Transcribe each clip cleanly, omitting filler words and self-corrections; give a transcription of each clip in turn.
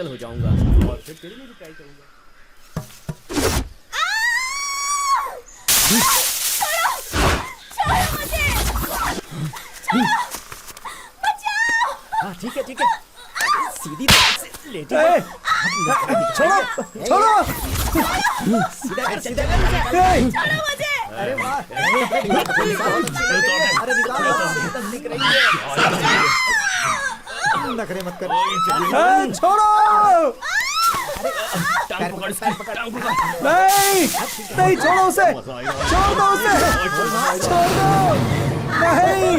पागल हो जाऊंगा और फिर तेरे लिए भी ट्राई करूंगा। छोड़ो मुझे, छोड़ो, बचाओ। हाँ ठीक है सीधी तरह से लेटी छोड़ो छोड़ो सीधा कर छोड़ो मुझे। अरे वाह अरे नखरे मत कर छोड़ो नहीं नहीं छोड़ो उसे छोड़ दो उसे छोड़ दो नहीं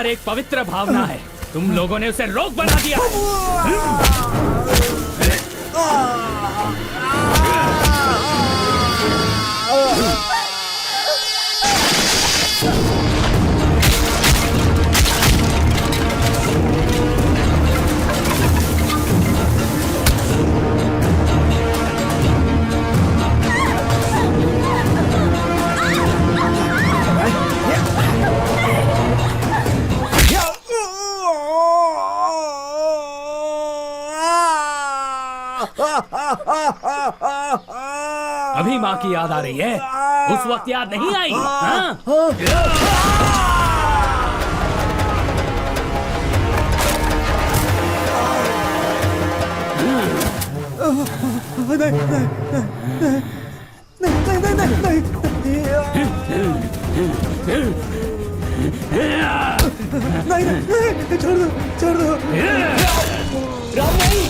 एक पवित्र भावना है, तुम लोगों ने उसे रोग बना दिया। अभी माँ की याद आ रही है? उस वक्त याद नहीं आई? हाँ? नहीं छोड़ दो छोड़ दो राम नहीं।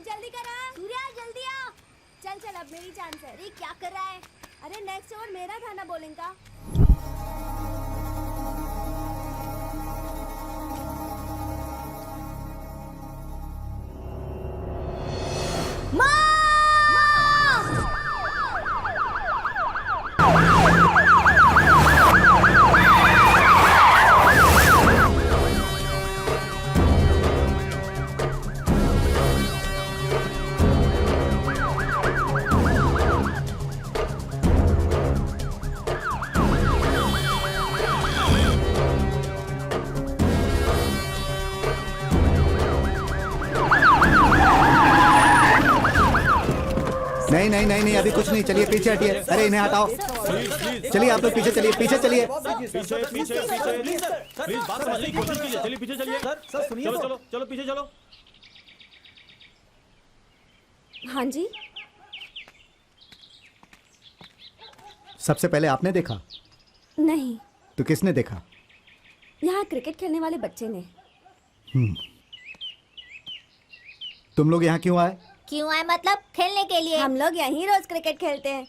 जल्दी करा सूर्या, जल्दी आ। चल चल अब मेरी चांस है। अरे क्या कर रहा है? अरे नेक्स्ट ओवर मेरा था ना बॉलिंग का। नहीं नहीं नहीं नहीं, अभी कुछ नहीं, चलिए पीछे हटिए। अरे इन्हें हटाओ, चलिए आप लोग पीछे चलिए, पीछे चलिए। पीछे पीछे पीछे प्लीज बात समझने की कोशिश कीजिए। चलिए पीछे चलिए। सर सुनिए, चलो चलो चलो पीछे चलो। हाँ जी। सबसे पहले आपने देखा? नहीं, तो किसने देखा? यहाँ क्रिकेट खेलने वाले बच्चे ने। तुम लोग यहाँ क्यों आए? क्यों आए मतलब? खेलने के लिए। हम लोग यहीं रोज क्रिकेट खेलते हैं।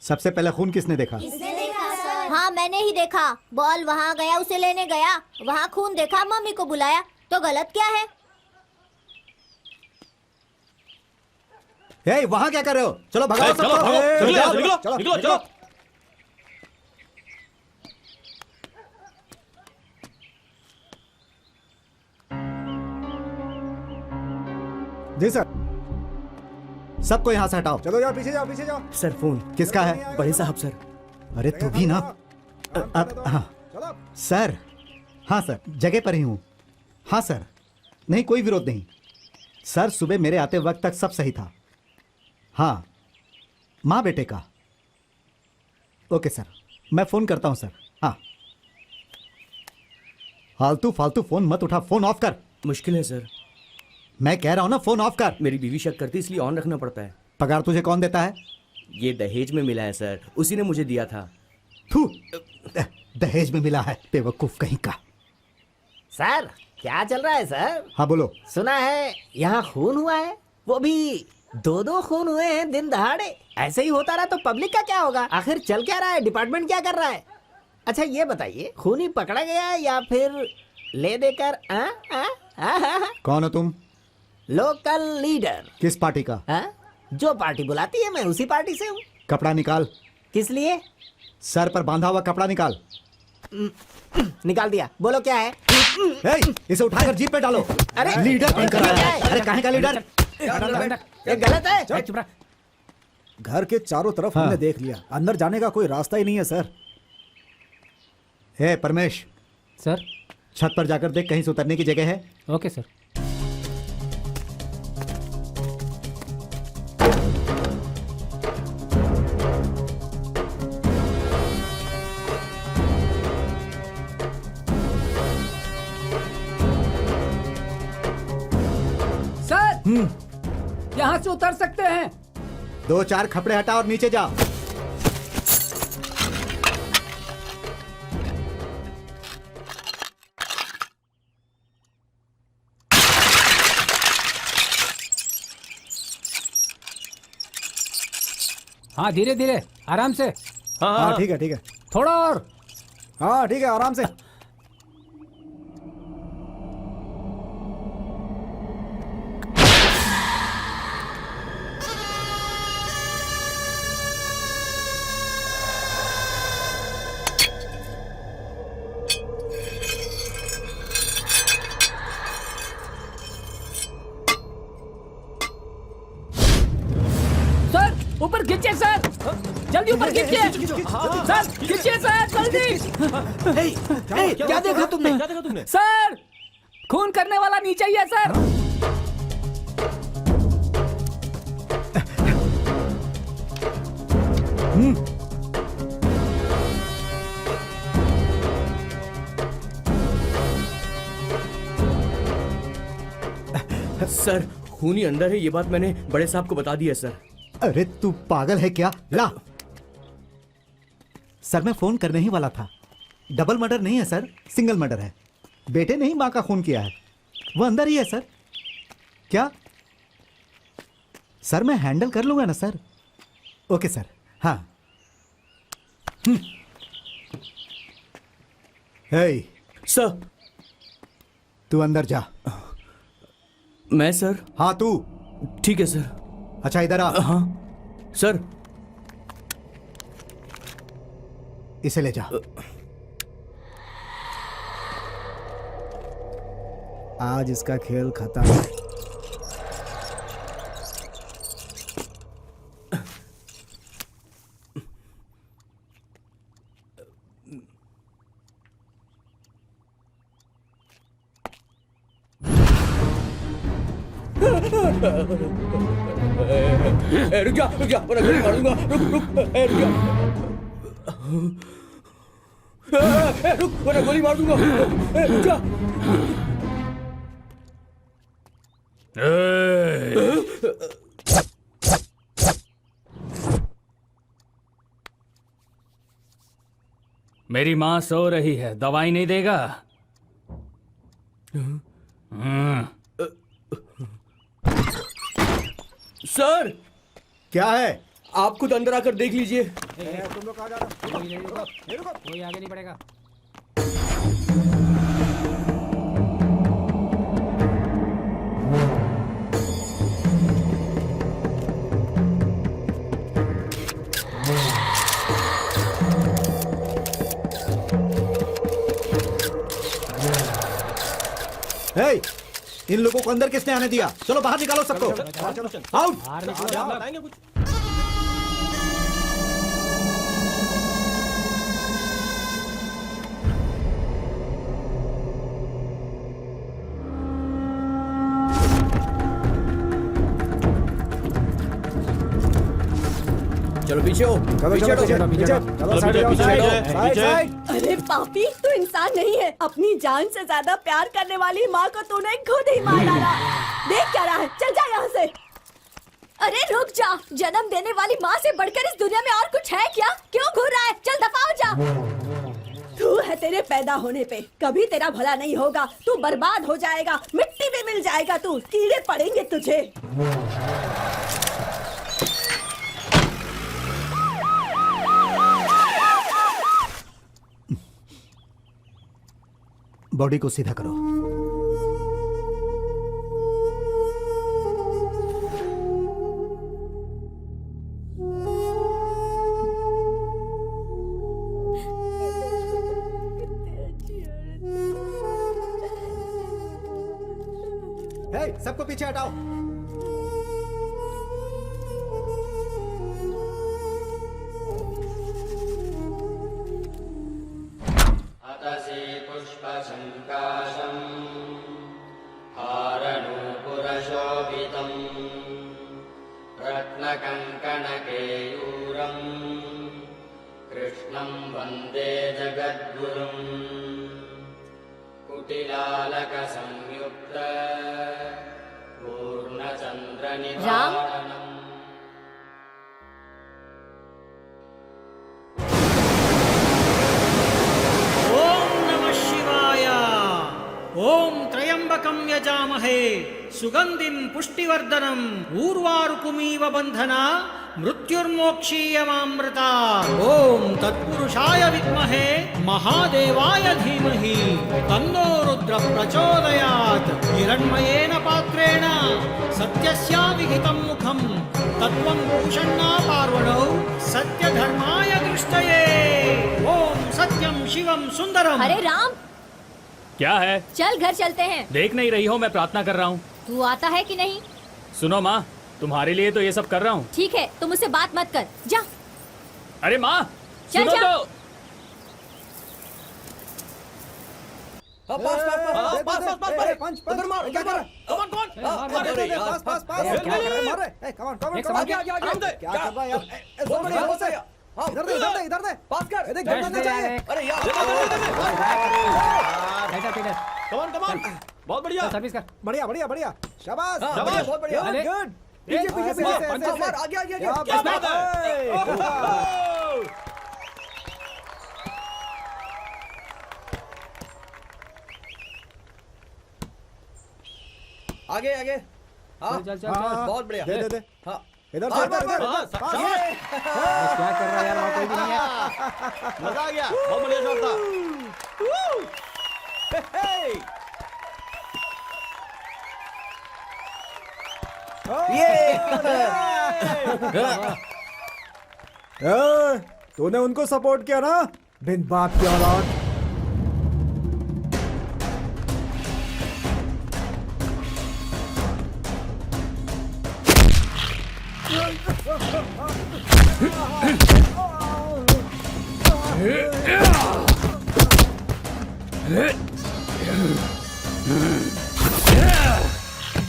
सबसे पहले खून किसने देखा? किसने देखा सर? हाँ मैंने ही देखा। बॉल वहाँ गया, उसे लेने गया, वहाँ खून देखा, मम्मी को बुलाया, तो गलत क्या है? हे, वहाँ क्या कर रहे हो? चलो भगाओ चलो सबको। चलो जाओ, निकलो चलो, निकलो चलो। जी सर। सबको यहाँ से हटाओ। चलो यार, पीछे जाओ, पीछे जाओ। सर फोन किसका है? बड़े साहब सर। अरे तू भी ना। हाँ चलो। सर, हाँ सर, जगह पर ही हूँ। हाँ सर, नहीं कोई विरोध नहीं सर। सुबह मेरे आते वक्त तक सब सही था। हाँ, माँ बेटे का। ओके सर, मैं फोन करता हूँ सर। हाँ, फालतू फालतू फोन मत उठा, फोन ऑफ कर। मुश्किल है सर, मैं कह रहा हूँ ना, फोन ऑफ कर। मेरी बीवी शक करती इसलिए ऑन रखना पड़ता है। पगार तुझे कौन देता है? ये दहेज में मिला है सर, उसी ने मुझे दिया था। थू, दहेज में मिला है, बेवकूफ कहीं का। सर क्या चल रहा है सर? हाँ बोलो। सुना है यहाँ खून हुआ है, वो भी 2-2 खून हुए हैं दिन दहाड़े। ऐसे ही होता रहा तो पब्लिक का क्या होगा? आखिर चल क्या रहा है? डिपार्टमेंट क्या कर रहा है? अच्छा ये बताइए, खूनी पकड़ा गया या फिर ले देकर? कौन हो तुम? Local leader. किस पार्टी का? जो पार्टी बुलाती है मैं उसी पार्टी से हूँ। कपड़ा निकाल। किस लिए? सर पर बांधा हुआ कपड़ा निकाल। निकाल दिया। बोलो क्या है? हे, इसे उठाकर जीप पे डालो। अरे लीडर बनकर आया है। अरे काहे का लीडर? ये गलत है। चुप रहा। घर के चारों तरफ हाँ। हमने देख लिया, अंदर जाने का कोई रास्ता ही नहीं है सर। हे परमेश, सर। छत पर जाकर देख, कहीं से उतरने की जगह है? Okay sir. सर, यहाँ से उतर सकते हैं। 2-4 खपड़े हटा और नीचे जा। हाँ धीरे धीरे, आराम से। हाँ ठीक है, ठीक है। थोड़ा और। हाँ ठीक है, आराम से। सर ऊपर खींचिए सर, जल्दी ऊपर खींचिए। सर खींचिए सर, जल्दी। क्या देखा तुमने? क्या देखा तुमने? सर खून करने वाला नीचे ही है सर। सर खूनी अंदर है, ये बात मैंने बड़े साहब को बता दी है सर। अरे तू पागल है क्या? ला। सर मैं फोन करने ही वाला था। डबल मर्डर नहीं है सर, सिंगल मर्डर है। बेटे ने ही माँ का खून किया है, वो अंदर ही है सर। क्या सर, मैं हैंडल कर लूंगा ना सर? Okay sir. हाँ हे, सर। तू अंदर जा। मैं सर? हाँ तू। ठीक है सर। अच्छा इधर आ। हाँ सर। इसे ले जा। आज इसका खेल खत्म है। रुक जा वरना गोली मार दूंगा। रुक रुक रुक वरना गोली मार दूंगा। रुक जा। मेरी माँ सो रही है, दवाई नहीं देगा? सर क्या है? आप खुद अंदर आकर देख लीजिए। तुम लोग कहाँ जा रहे हो? कोई आगे नहीं बढ़ेगा। हे, इन लोगों को अंदर किसने आने दिया? चलो बाहर निकालो सबको। आउट। बताएंगे कुछ। चलो पीछे हो। चलो चलो पीछे चलो साइड जाओ, साइड साइड। अरे पापी, तू इंसान नहीं है। अपनी जान से ज्यादा प्यार करने वाली माँ को तूने खुद ही मार डाला। देख क्या रहा है, चल जा यहाँ से। अरे रुक जा, जन्म देने वाली माँ से बढ़कर इस दुनिया में और कुछ है क्या? क्यों घूर रहा है? चल दफा हो जा। तू है तेरे पैदा होने पे, कभी तेरा भला नहीं होगा। तू बर्बाद हो जाएगा, मिट्टी में मिल जाएगा तू, कीड़े पड़ेंगे तुझे। बॉडी को सीधा करो। हे, सबको पीछे हटाओ। अतसी पुष्पशङ्काशम् हारनूपुरशोभितम् रत्नकङ्कणकेयूरम् कृष्णं वन्दे जगद्गुरुम् कुटिलालकसंयुक्त पूर्णचन्द्रनिवारणम्। ओम त्र्यंबकं यजामहे सुगंधिं पुष्टिवर्धनम् ऊर्वारुकुमीव बंधना मृत्युर्मोक्षीयमामृता। ओम तत्पुरुषाय विद्महे महादेवाय धीमहि तन्नो रुद्र प्रचोदयात्। हिरण्मयेन पात्रेण सत्यस्याविहितं मुखं तत्त्वं पूषण्णा पार्वणौ सत्यधर्माय दृष्टये। ओम सत्यं शिवं सुंदरम्। अरे राम, क्या है? चल घर चलते हैं। देख नहीं रही हो मैं प्रार्थना कर रहा हूँ। तू आता है कि नहीं? सुनो माँ, तुम्हारे लिए तो ये सब कर रहा हूँ। ठीक है, तुम मुझसे बात मत कर, जा। अरे माँ चल सुनो जा। तो। पास पास पास पास पास पंच उधर मार उधर मार। कौन कौन? अरे यार पास पास पास मार रहे। कम ऑन कम ऑन एक कम ऑन। सवाल क्या क्या क्या कर रहा है यार? बहुत बढ़िया बहुत बढ़िया। इधर दे इधर दे। पास कर। देख करना चाहिए। अरे यार ऐसा पीटर, कमान कमान। बहुत बढ़िया। सर्विस कर। बढ़िया बढ़िया बढ़िया, शाबाश शाबाश, बहुत बढ़िया। अरे, गुड। पीछे पीछे से मार, ऐसे पंचा मार, आगे आगे आगे। क्या क्या बात बात है? आगे आगे। हाँ चल, चल, चल, हाँ, चल। बहुत बढ़िया। दे दे दे। हाँ इधर से इधर क्या कर रहा है यार, वहाँ कोई भी नहीं है। मजा आ गया, बहुत बढ़िया शॉट था। तूने उनको सपोर्ट किया ना, बिन बाप की औलाद।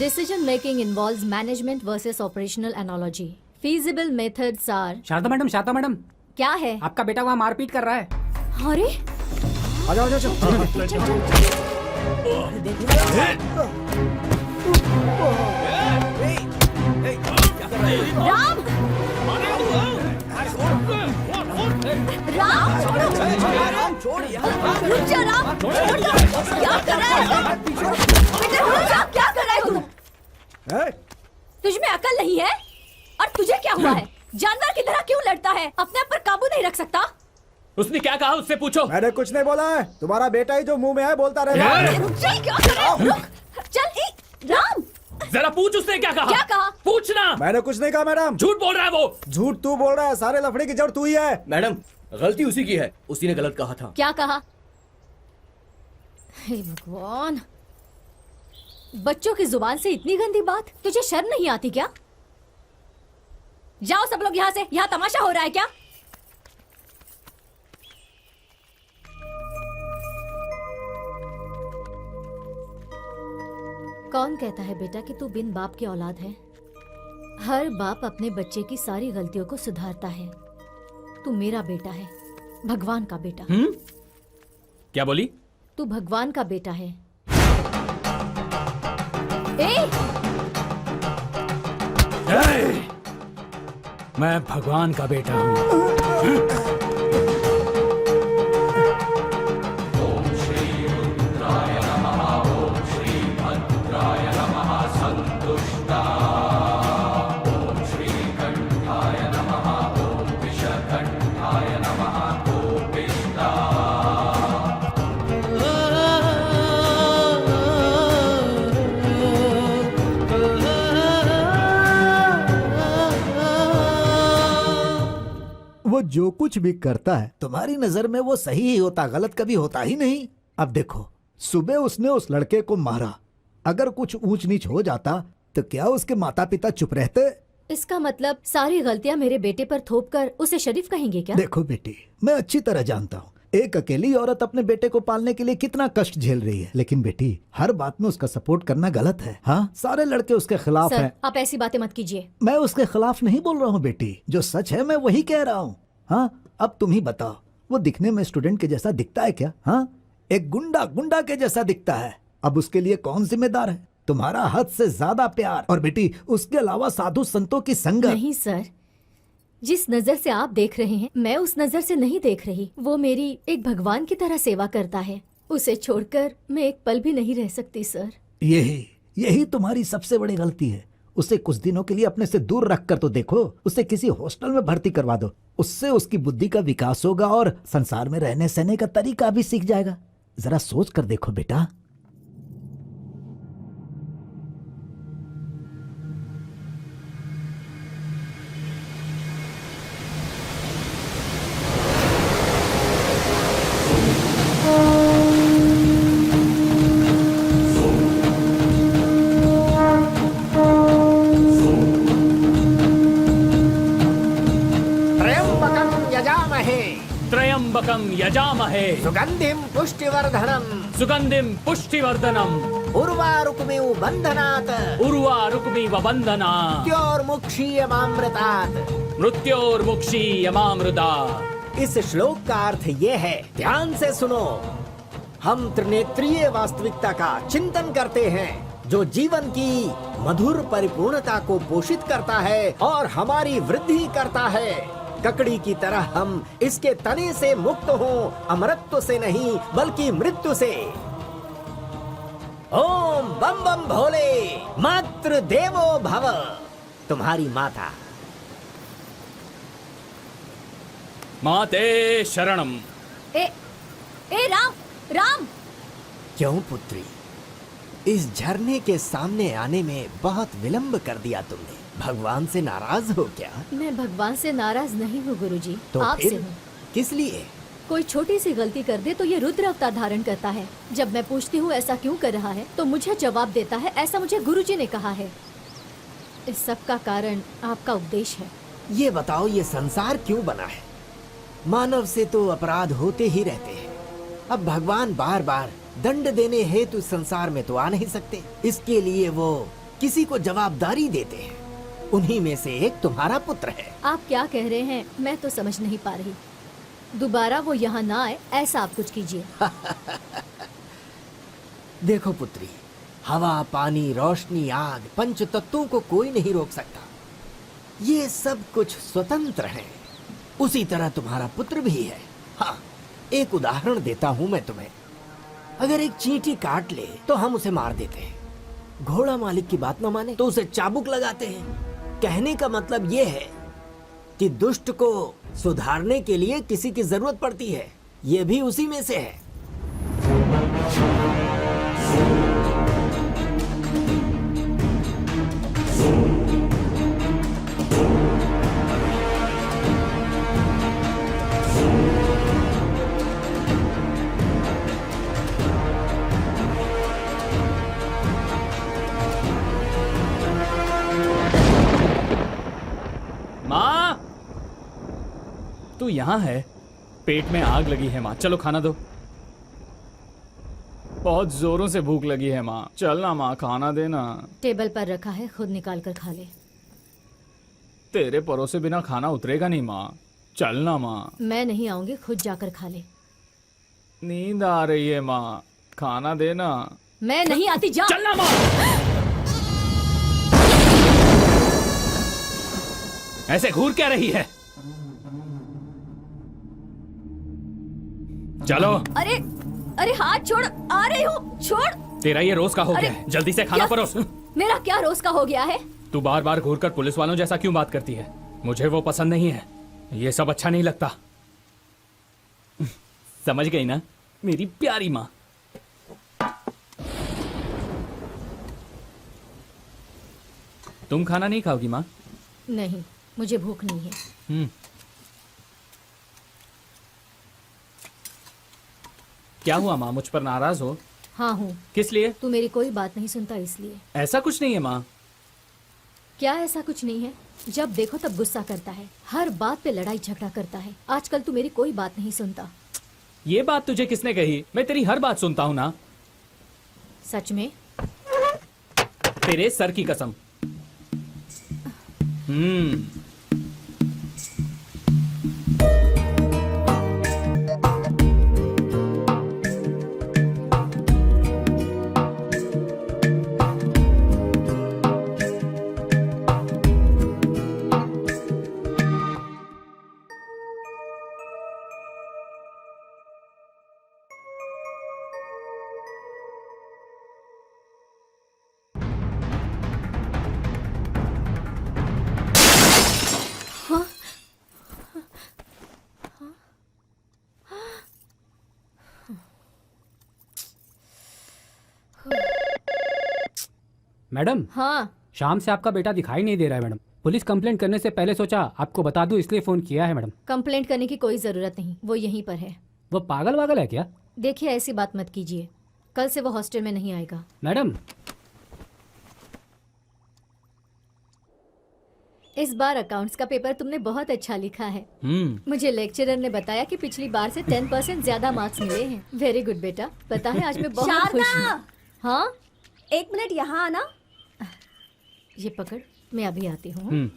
Decision making involves management versus operational analogy. Feasible methods are. Sharda madam क्या है? आपका बेटा वहाँ मारपीट कर रहा है। अरे आजा आजा आजा। राम! राम छोड़ो! रुक जा राम! छोड़ दो! क्या कर रहा है? बेटा रुक जा! क्या कर रहा है तू? तुझ में अकल नहीं है? और तुझे क्या हुआ है? जानवर की तरह क्यों लड़ता है? अपने आप पर काबू नहीं रख सकता? उसने क्या कहा उससे पूछो। मैंने कुछ नहीं बोला है, तुम्हारा बेटा ही जो मुंह में है बोलता रहे। रुक जा! क्या कर रहा है? रुक! चल राम! जरा पूछ उसने क्या कहा। क्या कहा? पूछना। मैंने कुछ नहीं कहा मैडम। झूठ बोल रहा है वो। झूठ तू बोल रहा है, सारे लफड़े की जड़ तू ही है। मैडम गलती उसी की है, उसी ने गलत कहा था। क्या कहा? हे भगवान, बच्चों की जुबान से इतनी गंदी बात, तुझे शर्म नहीं आती क्या? जाओ सब लोग यहाँ से, यहाँ तमाशा हो रहा है क्या? कौन कहता है बेटा कि तू बिन बाप की औलाद है? हर बाप अपने बच्चे की सारी गलतियों को सुधारता है। तू मेरा बेटा है, भगवान का बेटा। क्या बोली? तू भगवान का बेटा है। मैं भगवान का बेटा हूँ। वो जो कुछ भी करता है तुम्हारी नजर में वो सही ही होता, गलत कभी होता ही नहीं। अब देखो, सुबह उसने उस लड़के को मारा, अगर कुछ ऊंच नीच हो जाता तो क्या उसके माता पिता चुप रहते? इसका मतलब सारी गलतियां मेरे बेटे पर थोपकर उसे शरीफ कहेंगे क्या? देखो बेटी, मैं अच्छी तरह जानता हूँ एक अकेली औरत अपने बेटे को पालने के लिए कितना कष्ट झेल रही है, लेकिन बेटी हर बात में उसका सपोर्ट करना गलत है। हाँ, सारे लड़के उसके खिलाफ सर, हैं। आप ऐसी बातें मत कीजिए। मैं उसके खिलाफ नहीं बोल रहा हूँ बेटी, जो सच है मैं वही कह रहा हूँ। हाँ, अब तुम ही बताओ, वो दिखने में स्टूडेंट के जैसा दिखता है क्या? हाँ, एक गुंडा के जैसा दिखता है। अब उसके लिए कौन जिम्मेदार है? तुम्हारा हद से ज्यादा प्यार, और बेटी उसके अलावा साधु संतों की संगत। नहीं सर, जिस नजर से आप देख रहे हैं मैं उस नजर से नहीं देख रही। वो मेरी एक भगवान की तरह सेवा करता है, उसे छोड़कर मैं एक पल भी नहीं रह सकती सर। यही तुम्हारी सबसे बड़ी गलती है। उसे कुछ दिनों के लिए अपने से दूर रख कर तो देखो, उसे किसी हॉस्टल में भर्ती करवा दो, उससे उसकी बुद्धि का विकास होगा और संसार में रहने सहने का तरीका भी सीख जाएगा। जरा सोच कर देखो बेटा। त्र्यंबकम यजामहे सुगंधिम पुष्टिवर्धनम सुगंधिम पुष्टिवर्धनम उर्वारुकमिव बंधनात् उर्वारुकमिव बंधनात् मृत्योर्मुक्षीयमामृतात् मृत्योर्मुक्षीयमामृता। इस श्लोक का अर्थ ये है, ध्यान से सुनो। हम त्रिनेत्रीय वास्तविकता का चिंतन करते हैं जो जीवन की मधुर परिपूर्णता को पोषित करता है और हमारी वृद्धि करता है। ककड़ी की तरह हम इसके तने से मुक्त हों, अमरत्व से नहीं बल्कि मृत्यु से। ओम बम बम भोले, मातृ देवो भव। तुम्हारी माता माते शरणम। ए राम राम। क्यों पुत्री, इस झरने के सामने आने में बहुत विलंब कर दिया तुमने। भगवान से नाराज हो क्या? मैं भगवान से नाराज नहीं हूँ गुरुजी, तो आपसे फिर हूँ। किस लिए? कोई छोटी सी गलती कर दे तो ये रुद्र अवतार धारण करता है। जब मैं पूछती हूँ ऐसा क्यों कर रहा है तो मुझे जवाब देता है ऐसा मुझे गुरुजी ने कहा है। इस सब का कारण आपका उपदेश है। ये बताओ, ये संसार क्यों बना है? मानव से तो अपराध होते ही रहते हैं। अब भगवान बार बार दंड देने हेतु संसार में तो आ नहीं सकते। इसके लिए वो किसी को जवाबदारी देते हैं। उन्हीं में से एक तुम्हारा पुत्र है। आप क्या कह रहे हैं मैं तो समझ नहीं पा रही। दोबारा वो यहाँ ना आए ऐसा आप कुछ कीजिए। देखो पुत्री, हवा, पानी, रोशनी, आग, पंच तत्वों को कोई नहीं रोक सकता। ये सब कुछ स्वतंत्र हैं। उसी तरह तुम्हारा पुत्र भी है। हाँ, एक उदाहरण देता हूं मैं तुम्हें। अगर एक चींटी काट ले तो हम उसे मार देते हैं। घोड़ा मालिक की बात न माने तो उसे चाबुक लगाते हैं। कहने का मतलब ये है कि दुष्ट को सुधारने के लिए किसी की जरूरत पड़ती है। ये भी उसी में से है। माँ, तू यहाँ है? पेट में आग लगी है माँ, चलो खाना दो। बहुत जोरों से भूख लगी है माँ, चल ना माँ, खाना देना। टेबल पर रखा है, खुद निकाल कर खा ले। तेरे परोसे बिना खाना उतरेगा नहीं माँ, चल ना माँ। मैं नहीं आऊंगी, खुद जाकर खा ले। नींद आ रही है माँ, खाना देना। मैं नहीं आती, जा। चलना माँ। ऐसे घूर क्या रही है? चलो। अरे अरे हाथ छोड़, आ रही हूँ, छोड़। तेरा ये रोज का हो गया है, जल्दी से खाना परोस। मेरा क्या रोज का हो गया है? तू बार बार घूर कर पुलिस वालों जैसा क्यों बात करती है? मुझे वो पसंद नहीं है, ये सब अच्छा नहीं लगता। समझ गई ना मेरी प्यारी माँ? तुम खाना नहीं खाओगी माँ? नहीं, मुझे भूख नहीं है। क्या हुआ माँ, मुझ पर नाराज हो? हाँ हूँ। किस लिए? तू मेरी कोई बात नहीं सुनता इसलिए। ऐसा कुछ नहीं है माँ। क्या ऐसा कुछ नहीं है? जब देखो तब गुस्सा करता है, हर बात पे लड़ाई झगड़ा करता है। आजकल तू मेरी कोई बात नहीं सुनता। ये बात तुझे किसने कही? मैं तेरी हर बात सुनता हूँ ना। सच में? तेरे सर की कसम। मैडम, हाँ। शाम से आपका बेटा दिखाई नहीं दे रहा है मैडम। पुलिस कंप्लेंट करने से पहले सोचा आपको बता दूं, इसलिए फोन किया है मैडम। कंप्लेंट करने की कोई जरूरत नहीं, वो यहीं पर है। वो पागल वागल है क्या? देखिए ऐसी बात मत कीजिए, कल से वो हॉस्टल में नहीं आएगा। मैडम, इस बार अकाउंट्स का पेपर तुमने बहुत अच्छा लिखा है। मुझे लेक्चरर ने बताया कि पिछली बार से 10% ज्यादा मार्क्स मिले हैं। वेरी गुड बेटा, पता है आज मैं बहुत खुश हूँ। हाँ, 1 मिनट यहाँ आना। ये पकड़, मैं अभी आती हूँ।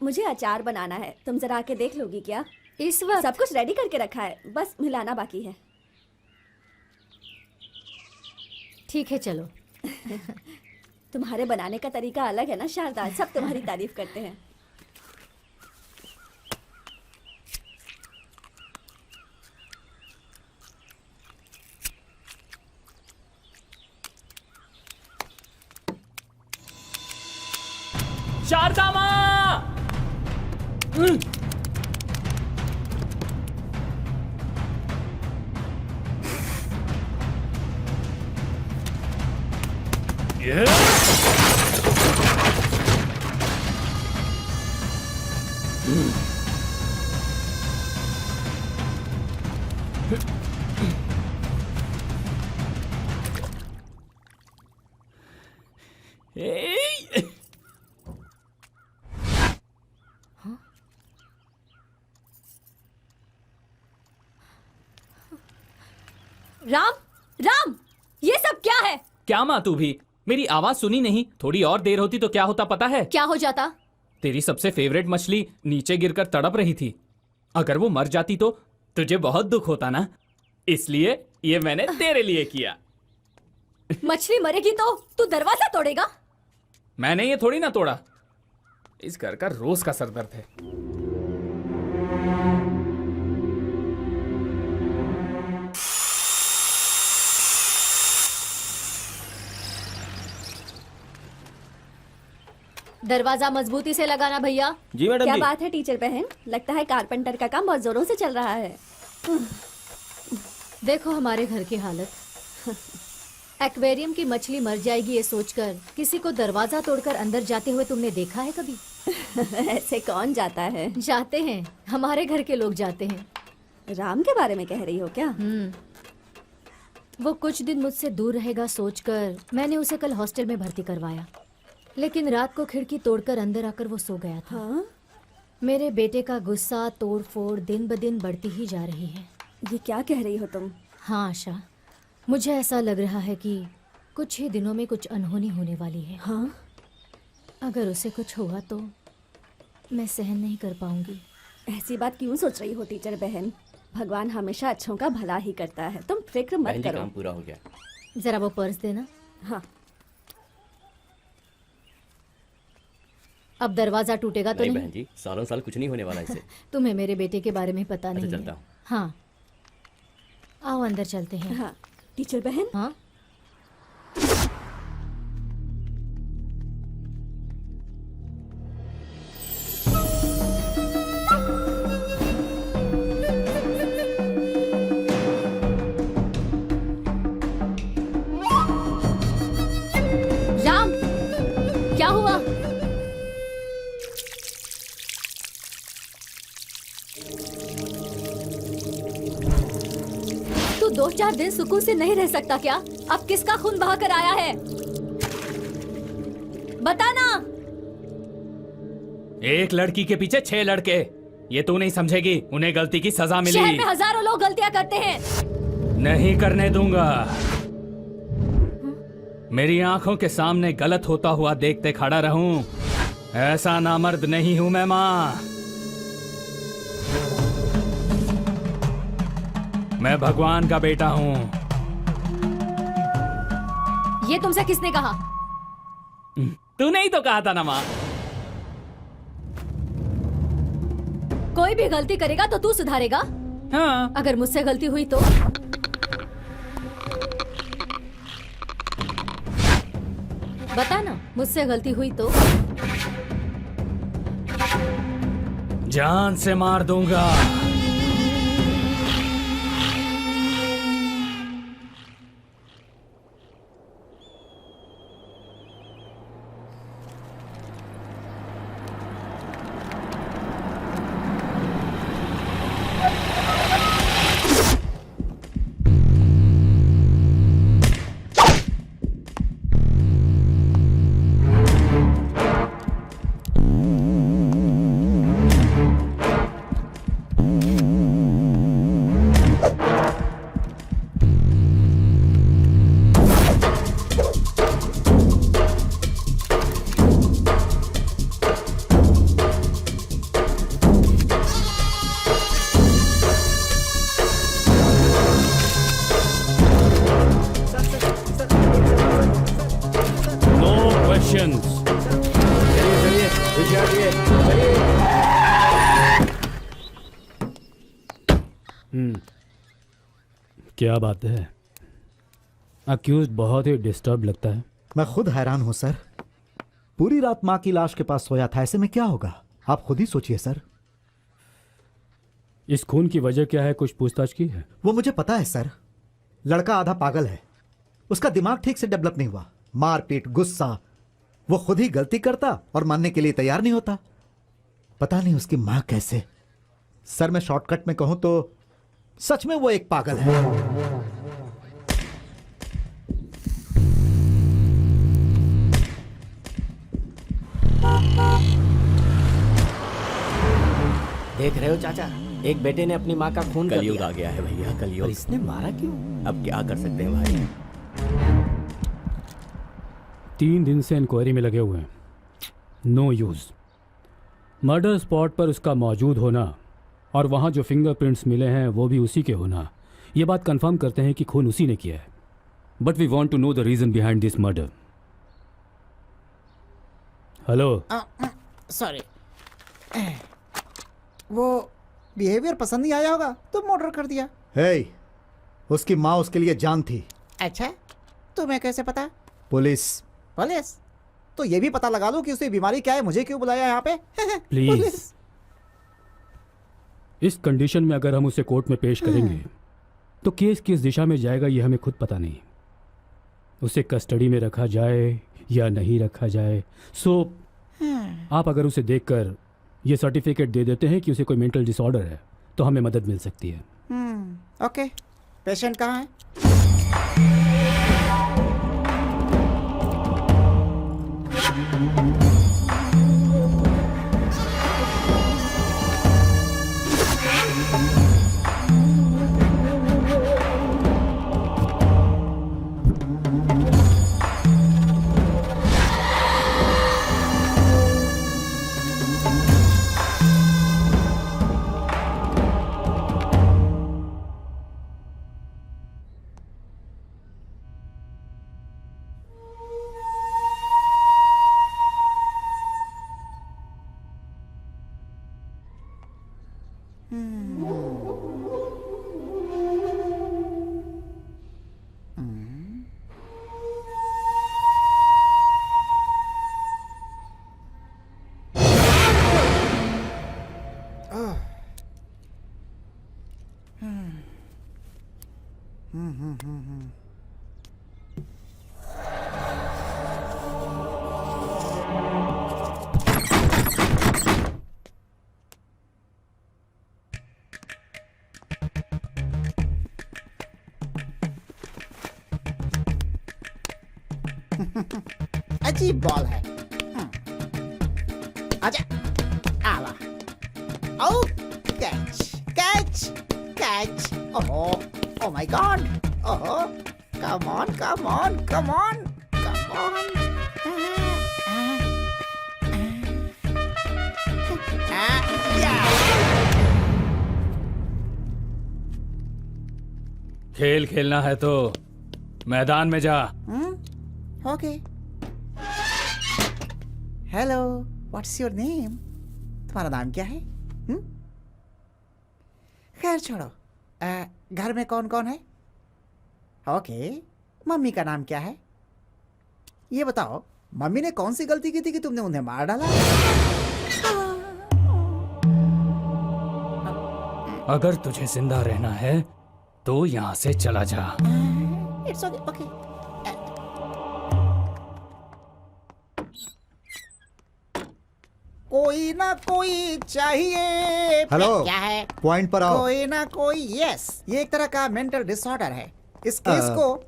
मुझे अचार बनाना है, तुम जरा आके देख लोगी क्या? इस वक्त सब कुछ रेडी करके रखा है, बस मिलाना बाकी है। ठीक है चलो। तुम्हारे बनाने का तरीका अलग है ना शारदा, सब तुम्हारी तारीफ करते हैं। शारदा माँ! राम, राम, ये सब क्या है? क्या माँ तू भी मेरी आवाज सुनी नहीं? थोड़ी और देर होती तो क्या होता पता है? क्या हो जाता? तेरी सबसे फेवरेट मछली नीचे गिरकर तड़प रही थी। अगर वो मर जाती तो तुझे बहुत दुख होता ना, इसलिए ये मैंने तेरे लिए किया। मछली मरेगी तो तू दरवाजा तोड़ेगा? मैंने ये थोड़ी ना तोड़ा, इस घर का रोज का सरदर्द है। दरवाजा मजबूती से लगाना भैया। जी मैडम क्या जी। बात है टीचर बहन? लगता है कारपेंटर का काम बहुत जोरों से चल रहा है। देखो हमारे घर की हालत। एक्वेरियम की मछली मर जाएगी ये सोचकर किसी को दरवाजा तोड़कर अंदर जाते हुए तुमने देखा है कभी? ऐसे कौन जाता है? जाते हैं, हमारे घर के लोग जाते हैं। राम के बारे में कह रही हो क्या? वो कुछ दिन मुझसे दूर रहेगा सोचकर मैंने उसे कल हॉस्टल में भर्ती करवाया, लेकिन रात को खिड़की तोड़कर अंदर आकर वो सो गया था। हाँ? मेरे बेटे का गुस्सा तोड़ फोड़ दिन ब दिन बढ़ती ही जा रही है। ये क्या कह रही हो तुम? हाँ आशा, मुझे ऐसा लग रहा है कि कुछ ही दिनों में कुछ अनहोनी होने वाली है। हाँ? अगर उसे कुछ हुआ तो मैं सहन नहीं कर पाऊंगी। ऐसी बात क्यों सोच रही हो टीचर बहन? भगवान हमेशा अच्छों का भला ही करता है, तुम फिक्र मत करो। काम पूरा हो गया। जरा वो पर्स देना। हाँ। अब दरवाजा टूटेगा तो नहीं? बहन जी, सालों साल कुछ नहीं होने वाला इससे। तुम्हें मेरे बेटे के बारे में पता नहीं चलता है। हूँ। हाँ, आओ अंदर चलते हैं। हाँ। टीचर बहन। हाँ। राम, क्या हुआ? तू 2-4 दिन सुकून से नहीं रह सकता क्या? अब किसका खून बहा कर आया है? बता ना। एक लड़की के पीछे 6 लड़के, ये तू नहीं समझेगी। उन्हें गलती की सजा मिली। शहर में हजारों लोग गलतियां करते हैं। नहीं करने दूंगा। मेरी आंखों के सामने गलत होता हुआ देखते खड़ा रहूं, ऐसा नामर्द नहीं हूं मैं माँ। मैं भगवान का बेटा हूं। ये तुमसे किसने कहा? तूने ही तो कहा था ना माँ। कोई भी गलती करेगा तो तू सुधारेगा? हाँ। अगर मुझसे गलती हुई तो? बता ना, मुझसे गलती हुई तो? जान से मार दूंगा। क्या बात है? अक्यूज बहुत ही डिस्टर्ब लगता है। मैं खुद हैरान हूं सर। पूरी रात माँ की लाश के पास सोया था, ऐसे में क्या होगा? आप खुद ही सोचिए सर। इस खून की वजह क्या है, कुछ पूछताछ की है? वो मुझे पता है सर। लड़का आधा पागल है, उसका दिमाग ठीक से डेवलप नहीं हुआ। मारपीट, गुस्सा, वो खुद ही गलती करता और मानने के लिए तैयार नहीं होता। पता नहीं उसकी मां कैसे। सर मैं शॉर्टकट में कहूं तो सच में वो एक पागल है। देख रहे हो चाचा, एक बेटे ने अपनी माँ का खून कर कलयुग दिया। आ गया है भैया, और कलयुग। इसने मारा क्यों? अब क्या कर सकते हैं भाई। 3 दिन से इंक्वायरी में लगे हुए हैं, नो यूज। मर्डर स्पॉट पर उसका मौजूद होना और वहाँ जो फिंगरप्रिंट्स मिले हैं वो भी उसी के होना, ये बात कंफर्म करते हैं कि खून उसी ने किया है। But we want to know the reason behind this murder. Hello, sorry, वो बिहेवियर पसंद नहीं आया होगा तो मर्डर कर दिया। हे, उसकी माँ उसके लिए जान थी। अच्छा, तुम्हें कैसे पता? पुलिस। पुलिस? तो ये भी पता लगा लो कि उसे बीमारी क्या है, मुझे क्यों बुलाया यहाँ पे? प्लीज। इस कंडीशन में अगर हम उसे कोर्ट में पेश करेंगे तो केस किस दिशा में जाएगा ये हमें खुद पता नहीं। उसे कस्टडी में रखा जाए या नहीं रखा जाए। सो आप अगर उसे देखकर ये सर्टिफिकेट दे देते हैं कि उसे कोई मेंटल डिसऑर्डर है तो हमें मदद मिल सकती है। ओके, पेशेंट कहाँ है? अजीब बॉल है। आजा, आवा। ओ, कैच, कैच, कैच। ओहो, ओ माय गॉड। ओहो, come on, come on, come on, come on. खेल खेलना है तो मैदान में जा। Okay. Hello, what's your name? तुम्हारा नाम क्या है? खैर छोड़ो, घर में कौन कौन है? ओके, मम्मी का नाम क्या है? ये बताओ, मम्मी ने कौन सी गलती की थी कि तुमने उन्हें मार डाला? अगर तुझे जिंदा रहना है तो यहाँ से चला जा। It's okay, okay. कोई ना कोई चाहिए। हेलो, क्या है? पॉइंट पर आओ। कोई ना कोई, यस, ये एक तरह का मेंटल डिसऑर्डर है। इस केस को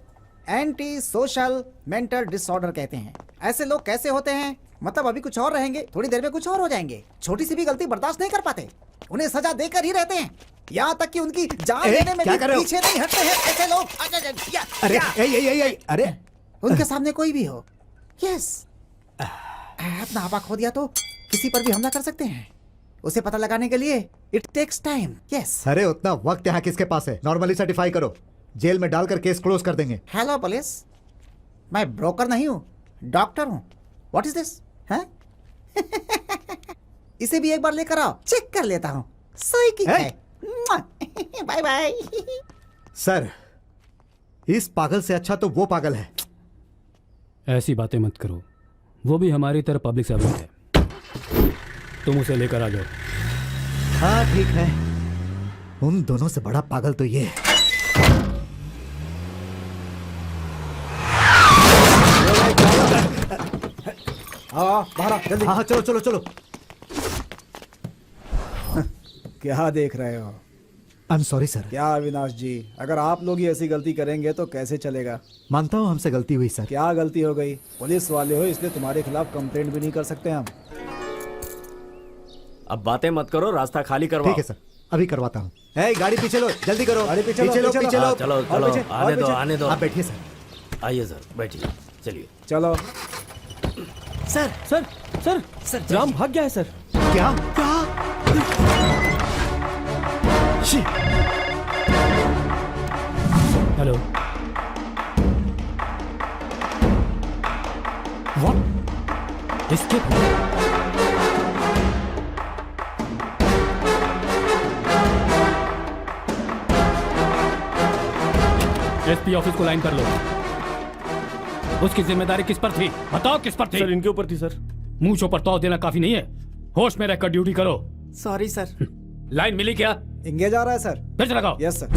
एंटी सोशल मेंटल डिसऑर्डर कहते हैं। ऐसे लोग कैसे होते हैं? मतलब अभी कुछ और रहेंगे, थोड़ी देर में कुछ और हो जाएंगे। छोटी सी भी गलती बर्दाश्त नहीं कर पाते, उन्हें सजा देकर ही रहते हैं, यहाँ तक कि उनकी जान लेने में भी पीछे नहीं हटते हैं ऐसे लोग। अरे अरे उनके सामने कोई भी हो, यस, अपना आपा खो दिया तो किसी पर भी हमला कर सकते हैं। उसे पता लगाने के लिए इट टेक्स टाइम, यस। अरे उतना वक्त यहाँ किसके पास है? नॉर्मली सर्टिफाई करो, जेल में डालकर केस क्लोज कर देंगे। हेलो पुलिस, मैं ब्रोकर नहीं हूँ, डॉक्टर हूँ। What is this? इसे भी एक बार लेकर आओ, चेक कर लेता हूँ। सही की है। Bye bye. सर, इस पागल से अच्छा तो वो पागल है। ऐसी बातें मत करो, वो भी हमारी तरह पब्लिक सर्वेंट है। तुम उसे लेकर आ जाओ। हाँ ठीक है, उन दोनों से बड़ा पागल तो ये है। बाहर आ, जल्दी। हाँ चलो चलो चलो। क्या देख रहे हो? I am sorry sir. क्या अविनाश जी, अगर आप लोग ही ऐसी गलती करेंगे तो कैसे चलेगा? मानता हूँ हमसे गलती हुई सर। क्या गलती हो गई? पुलिस वाले हो इसलिए तुम्हारे खिलाफ कंप्लेंट भी नहीं कर सकते हम। अब बातें मत करो, रास्ता खाली करवाओ। ठीक है सर, अभी करवाता हूँ। गाड़ी पीछे लो, जल्दी करो। गाड़ी पीछे लो, पीछे लो, पीछे लो। पीछे लो। हाँ, चलो और चलो, पीछे, और आने दो, पीछे। आने दो। आप बैठिए सर। आइए सर, बैठिए, चलिए। चलो। Sir sir sir sir Ram भाग गया है सर। क्या? शी! हेलो। व्हाट? इसके एसपी ऑफिस को लाइन कर लो। उसकी जिम्मेदारी किस पर थी? बताओ किस पर थी? सर इनके ऊपर थी सर। मुंह चौपर तौल देना काफी नहीं है। होश में रहकर ड्यूटी करो। Sorry sir. लाइन मिली क्या? इंगेज आ रहा है सर। फिर से लगाओ। Yes sir.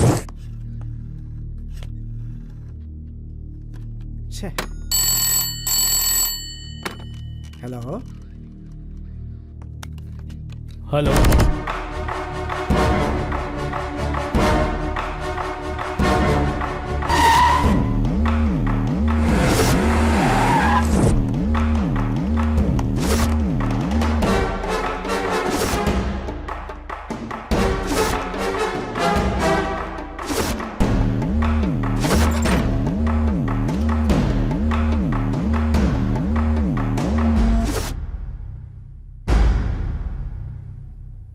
हेलो। हेलो।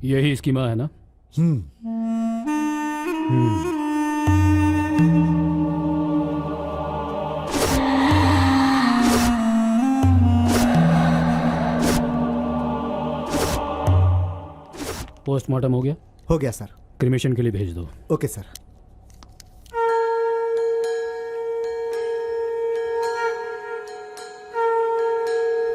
यही इसकी माँ है ना? पोस्टमार्टम हो गया? हो गया सर। क्रिमेशन के लिए भेज दो। Okay sir.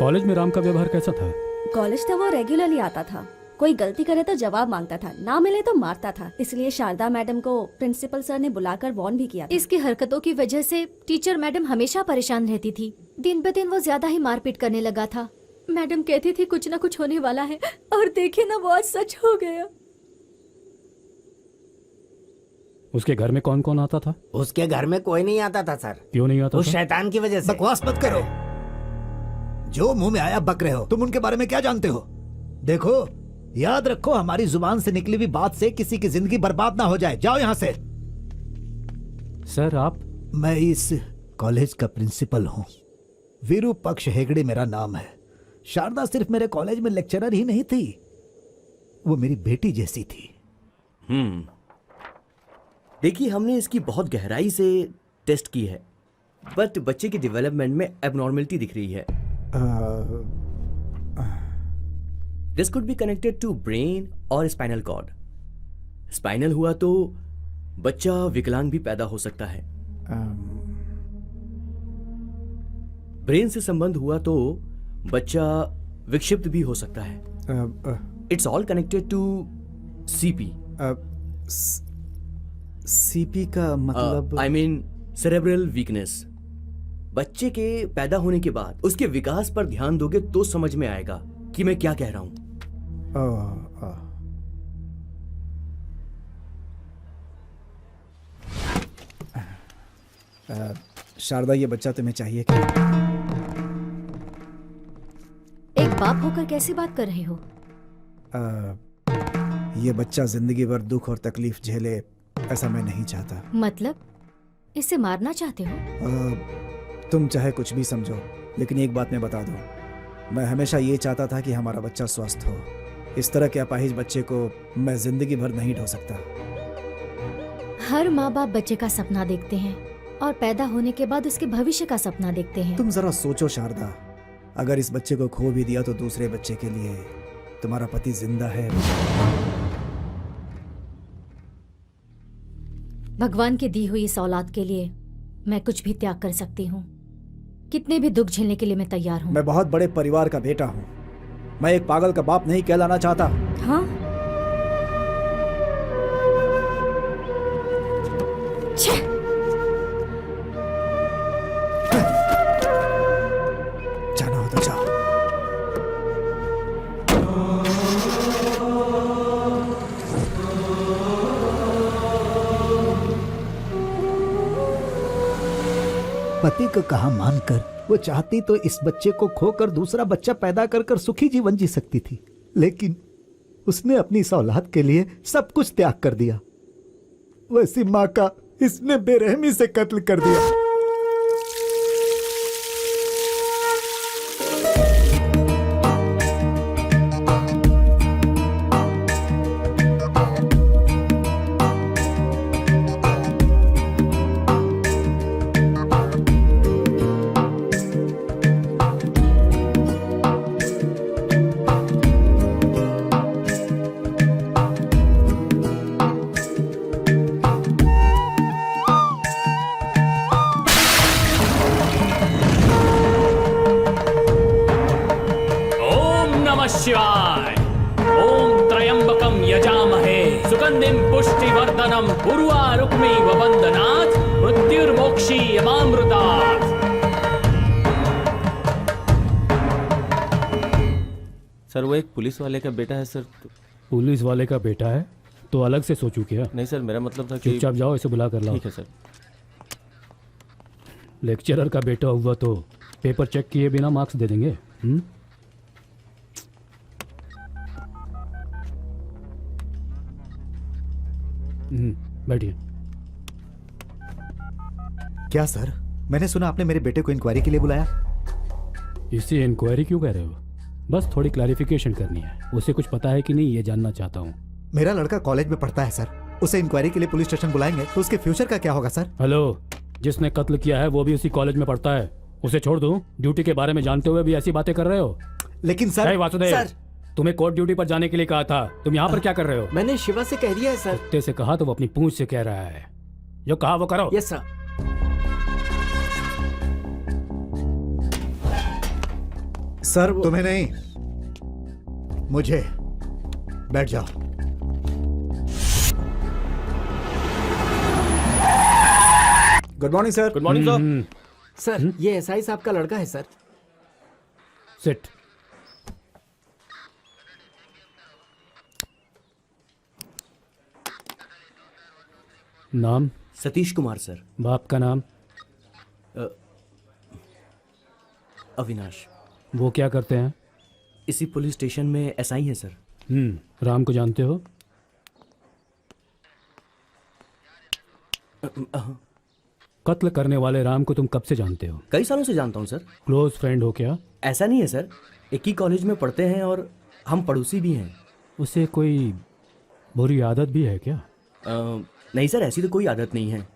कॉलेज में राम का व्यवहार कैसा था? कॉलेज तो वो रेगुलरली आता था। कोई गलती करे तो जवाब मांगता था, ना मिले तो मारता था। इसलिए शारदा मैडम को प्रिंसिपल सर ने बुलाकर वार्न भी किया था। इसकी हरकतों की वजह से टीचर मैडम हमेशा परेशान रहती थी। दिन ब दिन वो ज्यादा ही मारपीट करने लगा था। मैडम कहती थी कुछ ना कुछ होने वाला है, और देखे ना वो आज सच हो गया। उसके घर में कौन कौन आता था? उसके घर में कोई नहीं आता था सर। क्यों नहीं आता उस था? शैतान की वजह से। बकवास मत करो। जो मुंह में आया बक रहे हो। तुम उनके बारे में क्या जानते हो? देखो, याद रखो, हमारी जुबान से निकली हुई बात से किसी की जिंदगी बर्बाद ना हो जाए। जाओ यहां से। सर आप? मैं इस कॉलेज का प्रिंसिपल हूं। विरूपक्ष हेगड़े मेरा नाम है। शारदा सिर्फ मेरे कॉलेज में लेक्चरर ही नहीं थी, वो मेरी बेटी जैसी थी। देखिए, हमने इसकी बहुत गहराई से टेस्ट की है, बट बच्चे की डेवलपमेंट में एबनॉर्मलिटी दिख रही है। This could be connected to brain और स्पाइनल कॉर्ड। स्पाइनल हुआ तो बच्चा विकलांग भी पैदा हो सकता है। ब्रेन से संबंध हुआ तो बच्चा विक्षिप्त भी हो सकता है। It's all connected to CP. CP का मतलब? I mean cerebral weakness. बच्चे के पैदा होने के बाद उसके विकास पर ध्यान दोगे तो समझ में आएगा कि मैं क्या कह रहा हूं। शारदा, ये बच्चा तुम्हें चाहिए क्या? एक बाप होकर कैसी बात कर रहे हो? ये बच्चा जिंदगी भर दुख और तकलीफ झेले, ऐसा मैं नहीं चाहता। मतलब इसे मारना चाहते हो? तुम चाहे कुछ भी समझो, लेकिन एक बात मैं बता दूं, मैं हमेशा ये चाहता था कि हमारा बच्चा स्वस्थ हो। इस तरह के अपाहिज बच्चे को मैं जिंदगी भर नहीं ढो सकता। हर माँ बाप बच्चे का सपना देखते हैं और पैदा होने के बाद उसके भविष्य का सपना देखते हैं। तुम जरा सोचो शारदा, अगर इस बच्चे को खो भी दिया तो दूसरे बच्चे के लिए तुम्हारा पति जिंदा है। भगवान की दी हुई इस औलाद के लिए मैं कुछ भी त्याग कर सकती हूँ। कितने भी दुख झेलने के लिए मैं तैयार हूँ। मैं बहुत बड़े परिवार का बेटा हूँ। मैं एक पागल का बाप नहीं कहलाना चाहता। हाँ? जाना हो तो जाओ। पति को कहा मानकर वो चाहती तो इस बच्चे को खोकर दूसरा बच्चा पैदा कर कर सुखी जीवन जी सकती थी, लेकिन उसने अपनी इस औलाद के लिए सब कुछ त्याग कर दिया। वैसी माँ का इसने बेरहमी से कत्ल कर दिया। ओम नमः शिवाय। ओम त्र्यंबकम यजामहे सुगंधिम पुष्टिवर्धनम उर्वारुक्मिव वंदनात् मृत्युर्मोक्षी यमामृतात्। सर वो एक पुलिस वाले का बेटा है सर। पुलिस वाले का बेटा है तो अलग से सोचू क्या? नहीं सर, मेरा मतलब था कि चुपचाप जाओ, इसे बुला कर लाओ। ठीक है सर। लेक्चरर का बेटा हुआ तो पेपर चेक किए बिना मार्क्स दे देंगे। बैठिए। क्या सर, मैंने सुना आपने मेरे बेटे को इंक्वायरी के लिए बुलाया। इसे इंक्वायरी क्यों कह रहे हो? बस थोड़ी क्लैरिफिकेशन करनी है। उसे कुछ पता है कि नहीं ये जानना चाहता हूँ। मेरा लड़का कॉलेज में पढ़ता है सर, उसे इंक्वायरी के लिए पुलिस स्टेशन बुलाएंगे तो उसके फ्यूचर का क्या होगा सर? हेलो, जिसने कत्ल किया है वो भी उसी कॉलेज में पढ़ता है। उसे छोड़ दूं? ड्यूटी के बारे में जानते हुए भी ऐसी बातें कर रहे हो? लेकिन सर, वासुदेव सर। तुम्हें कोर्ट ड्यूटी पर जाने के लिए कहा था, तुम यहाँ पर क्या कर रहे हो? मैंने शिवा से कह दिया है सर। कुत्ते से कहा तो वो अपनी पूंछ से कह रहा है। जो कहा वो करो। Yes sir. सर तुम्हें नहीं, मुझे। बैठ जाओ। Good morning sir. Good morning sir. Sir ये एसआई साहब का लड़का है सर। सिट। नाम? सतीश कुमार सर। बाप का नाम? अविनाश। वो क्या करते हैं? इसी पुलिस स्टेशन में एसआई हैं सर। राम को जानते हो? कत्ल करने वाले राम को तुम कब से जानते हो? कई सालों से जानता हूँ सर। क्लोज फ्रेंड हो क्या? ऐसा नहीं है सर, एक ही कॉलेज में पढ़ते हैं और हम पड़ोसी भी हैं। उसे कोई बुरी आदत भी है क्या? नहीं सर, ऐसी तो कोई आदत नहीं है।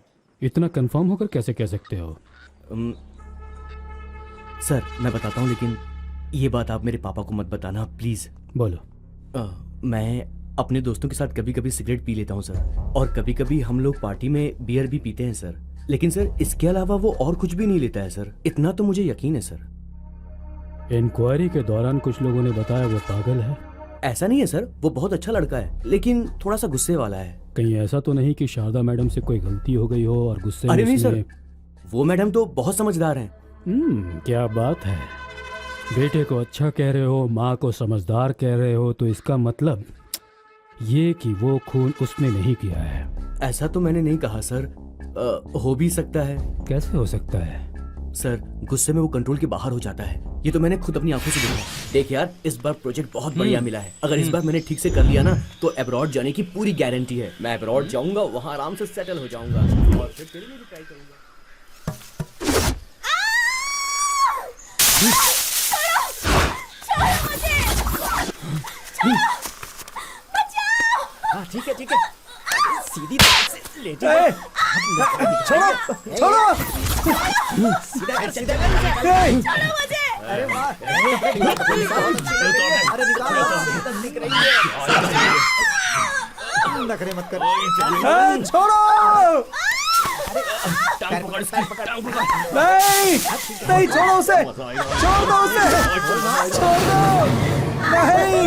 इतना कंफर्म होकर कैसे कह सकते हो? सर मैं बताता हूँ, लेकिन ये बात आप मेरे पापा को मत बताना प्लीज। बोलो। मैं अपने दोस्तों के साथ कभी कभी सिगरेट पी लेता हूँ सर, और कभी कभी हम लोग पार्टी में बियर भी पीते हैं सर, लेकिन सर इसके अलावा वो और कुछ भी नहीं लेता है सर, इतना तो मुझे यकीन है सर। इंक्वायरी के दौरान कुछ लोगों ने बताया वो पागल है। ऐसा नहीं है सर, वो बहुत अच्छा लड़का है, लेकिन थोड़ा सा गुस्से वाला है। कहीं ऐसा तो नहीं कि शारदा मैडम से कोई गलती हो गई हो और गुस्से में अरे नहीं उसने- सर, वो मैडम तो बहुत समझदार हैं। क्या बात है। बेटे को अच्छा कह रहे हो, माँ को समझदार कह रहे हो, तो इसका मतलब ये कि वो खून उसने नहीं किया है। ऐसा तो मैंने नहीं कहा सर, हो भी सकता है। कैसे हो सकता है? सर गुस्से में वो कंट्रोल के बाहर हो जाता है, ये तो मैंने खुद अपनी आंखों से देखा है। देख यार, इस बार प्रोजेक्ट बहुत बढ़िया मिला है। अगर इस बार मैंने ठीक से कर लिया ना तो अब्रॉड जाने की पूरी गारंटी है। मैं अब्रॉड जाऊंगा, वहाँ आराम से सेटल हो जाऊंगा और फिर तेरे लिए भी ट्राई करूंगा। हाँ ठीक है ठीक है, सीधी तरह से ले जाओ। छोड़ो छोड़ो। सीधा कर, सीधा कर। अरे वाह, अरे निकालो, दिख रही है। नखरे मत कर। छोड़ो। नहीं नहीं, छोड़ो उसे, छोड़ दो उसे, छोड़ दो। नहीं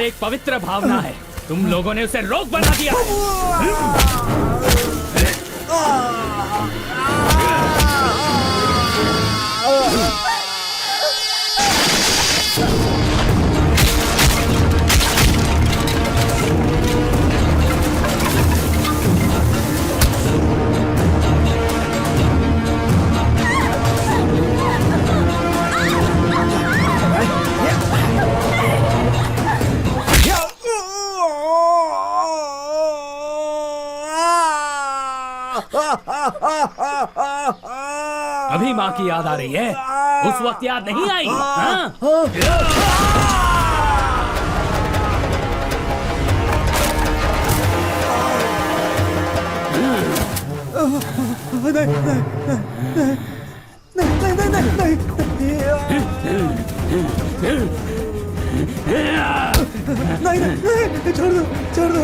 प्यार एक पवित्र भावना है, तुम लोगों ने उसे रोग बना दिया है। अभी माँ की याद आ रही है, उस वक्त याद नहीं आई? हाँ? छोड़ दो, छोड़ दो।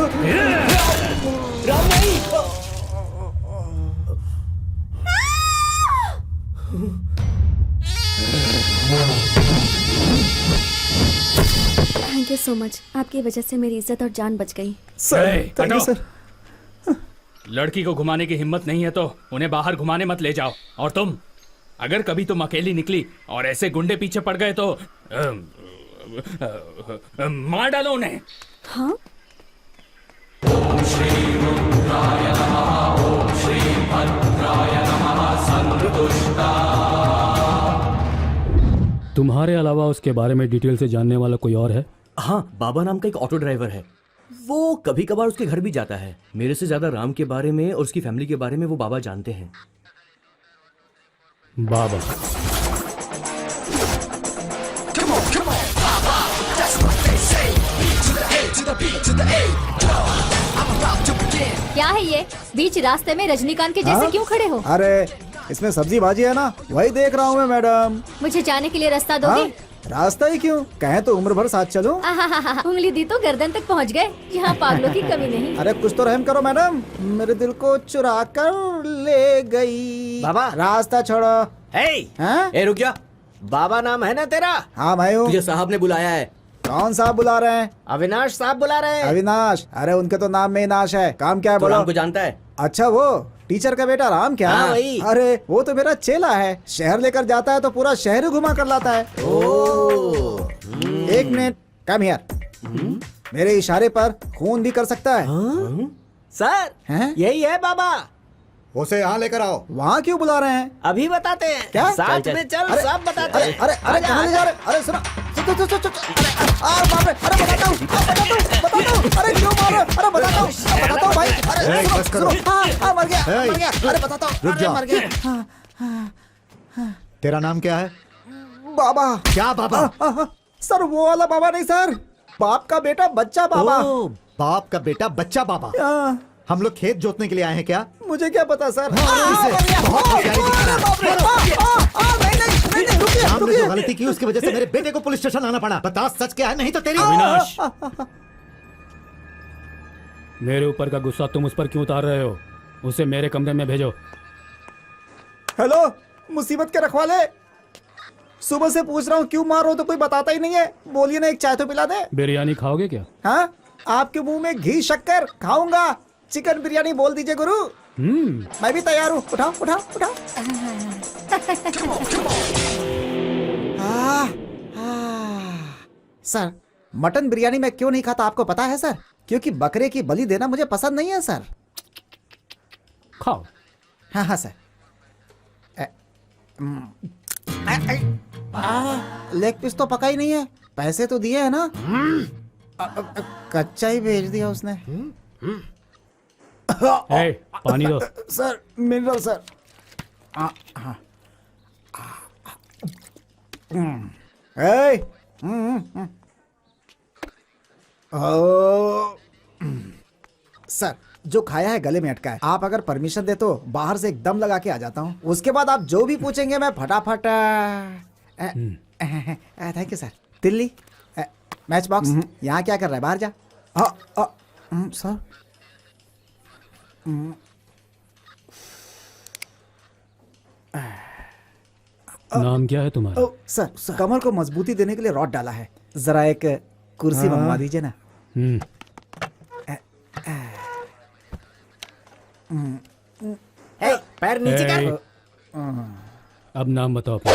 थैंक यू सो मच, आपकी वजह से मेरी इज्जत और जान बच गई। Thank you sir. लड़की को घुमाने की हिम्मत नहीं है तो उन्हें बाहर घुमाने मत ले जाओ। और तुम, अगर कभी तुम अकेली निकली और ऐसे गुंडे पीछे पड़ गए तो मार डालो उन्हें। हाँ? तुम्हारे अलावा उसके बारे में डिटेल से जानने वाला कोई और है? हाँ, बाबा नाम का एक ऑटो ड्राइवर है। वो कभी कभार उसके घर भी जाता है। मेरे से ज्यादा राम के बारे में और उसकी फैमिली के बारे में वो बाबा जानते हैं। बाबा? क्या है ये? बीच रास्ते में रजनीकांत के जैसे क्यों खड़े हो? अरे इसमें सब्जी भाजी है ना, वही देख रहा हूँ मैं मैडम। मुझे जाने के लिए रास्ता दोगे? रास्ता ही क्यों, कहें तो उम्र भर साथ चलो। उंगली दी तो गर्दन तक पहुंच गए। यहाँ पागलों की कमी नहीं। अरे कुछ तो रहम करो मैडम, मेरे दिल को चुरा कर ले गई। बाबा रास्ता छोड़ो। हैं? ए रुक जा। बाबा नाम है ना तेरा? हाँ मैं हूँ। तुझे साहब ने बुलाया है। कौन साहब बुला रहे हैं? अविनाश साहब बुला रहे हैं। अविनाश? अरे उनके तो नाम में ही नाश है। काम क्या है तो बोलो? राम को जानता है? अच्छा वो टीचर का बेटा राम क्या? हाँ, वही। अरे वो तो मेरा चेला है, शहर लेकर जाता है तो पूरा शहर ही घुमा कर लाता है। एक मिनट, कम हियर। मेरे इशारे पर खून भी कर सकता है। सर हैं? यही है बाबा। उसे यहाँ लेकर आओ। वहाँ क्यों बुला रहे हैं? अभी बताते हैं। क्या? साथ चल, में चल, अरे, सब बताते अरे हैं। अरे अरे कहाँ ले जा रहे? अरे सुनो, बाप रे, अरे बताता हूँ, अरे क्यों मार रहे? अरे बताता हूँ भाई। अरे बस करो। मर गया। अरे बताता हूँ, रुक जाओ। मर गया। तेरा नाम क्या है? बाबा। क्या बाबा? सर वो वाला बाबा नहीं सर, बाप का बेटा बच्चा बाबा। ओ, बाप का बेटा बच्चा बाबा। हम लोग खेत जोतने के लिए आए हैं क्या? मुझे क्या पता सर। बहुत होशियारी दिखा रहा है। रुकिए, हमने रुकिए। जो गलती की उसकी वजह से मेरे बेटे को पुलिस स्टेशन आना पड़ा। बता सच क्या है, नहीं तो तेरी। अविनाश, मेरे ऊपर का गुस्सा तुम उस पर क्यों उतार रहे हो? उसे मेरे कमरे में भेजो। हेलो मुसीबत के रखवाले, सुबह से पूछ रहा हूँ क्यों मार रहे हो तो कोई बताता ही नहीं है। बोलिए ना, एक चाय तो पिला दे। बिरयानी खाओगे क्या? हाँ, आपके मुंह में घी शक्कर खाऊंगा। चिकन बिरयानी बोल दीजिए गुरु। मैं भी तैयार हूँ। उठाओ उठाओ उठाओ। सर मटन बिरयानी मैं क्यों नहीं खाता आपको पता है सर? क्योंकि बकरे की बलि देना मुझे पसंद नहीं है सर। खाओ। हाँ हाँ सर। लेग पीस तो पका ही नहीं है, पैसे तो दिए है ना। कच्चा ही भेज दिया उसने। ए, पानी दो। Sir mineral sir. सर जो खाया है गले में अटका है। आप अगर परमिशन दे तो बाहर से एक दम लगा के आ जाता हूँ। उसके बाद आप जो भी पूछेंगे मैं फटाफट। Thank you sir. Delhi match box यहाँ क्या कर रहा है? बाहर जा। सर नाम क्या है तुम्हारा? सर कमर को मजबूती देने के लिए रॉड डाला है। जरा एक कुर्सी मंगवा दीजिए ना। हम्म, ए, पैर नीचे ए, कर। अब नाम बताओ अपना।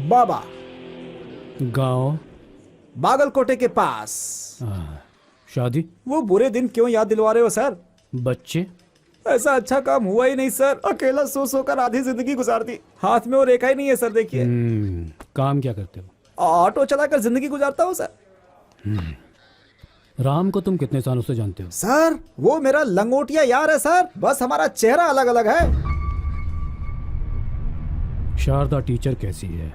बाबा, गांव, बागलकोटे के पास। शादी, वो बुरे दिन क्यों याद दिलवा रहे हो सर? बच्चे, ऐसा अच्छा काम हुआ ही नहीं सर। अकेला सो सो कर आधी जिंदगी गुजार दी। हाथ में और रेखा ही नहीं है सर। देखिए, काम क्या करते हो? ऑटो चलाकर जिंदगी गुजारता हूँ सर। राम को तुम कितने सालों से जानते हो? सर वो मेरा लंगोटिया यार है सर, बस हमारा चेहरा अलग अलग है। शारदा टीचर कैसी है?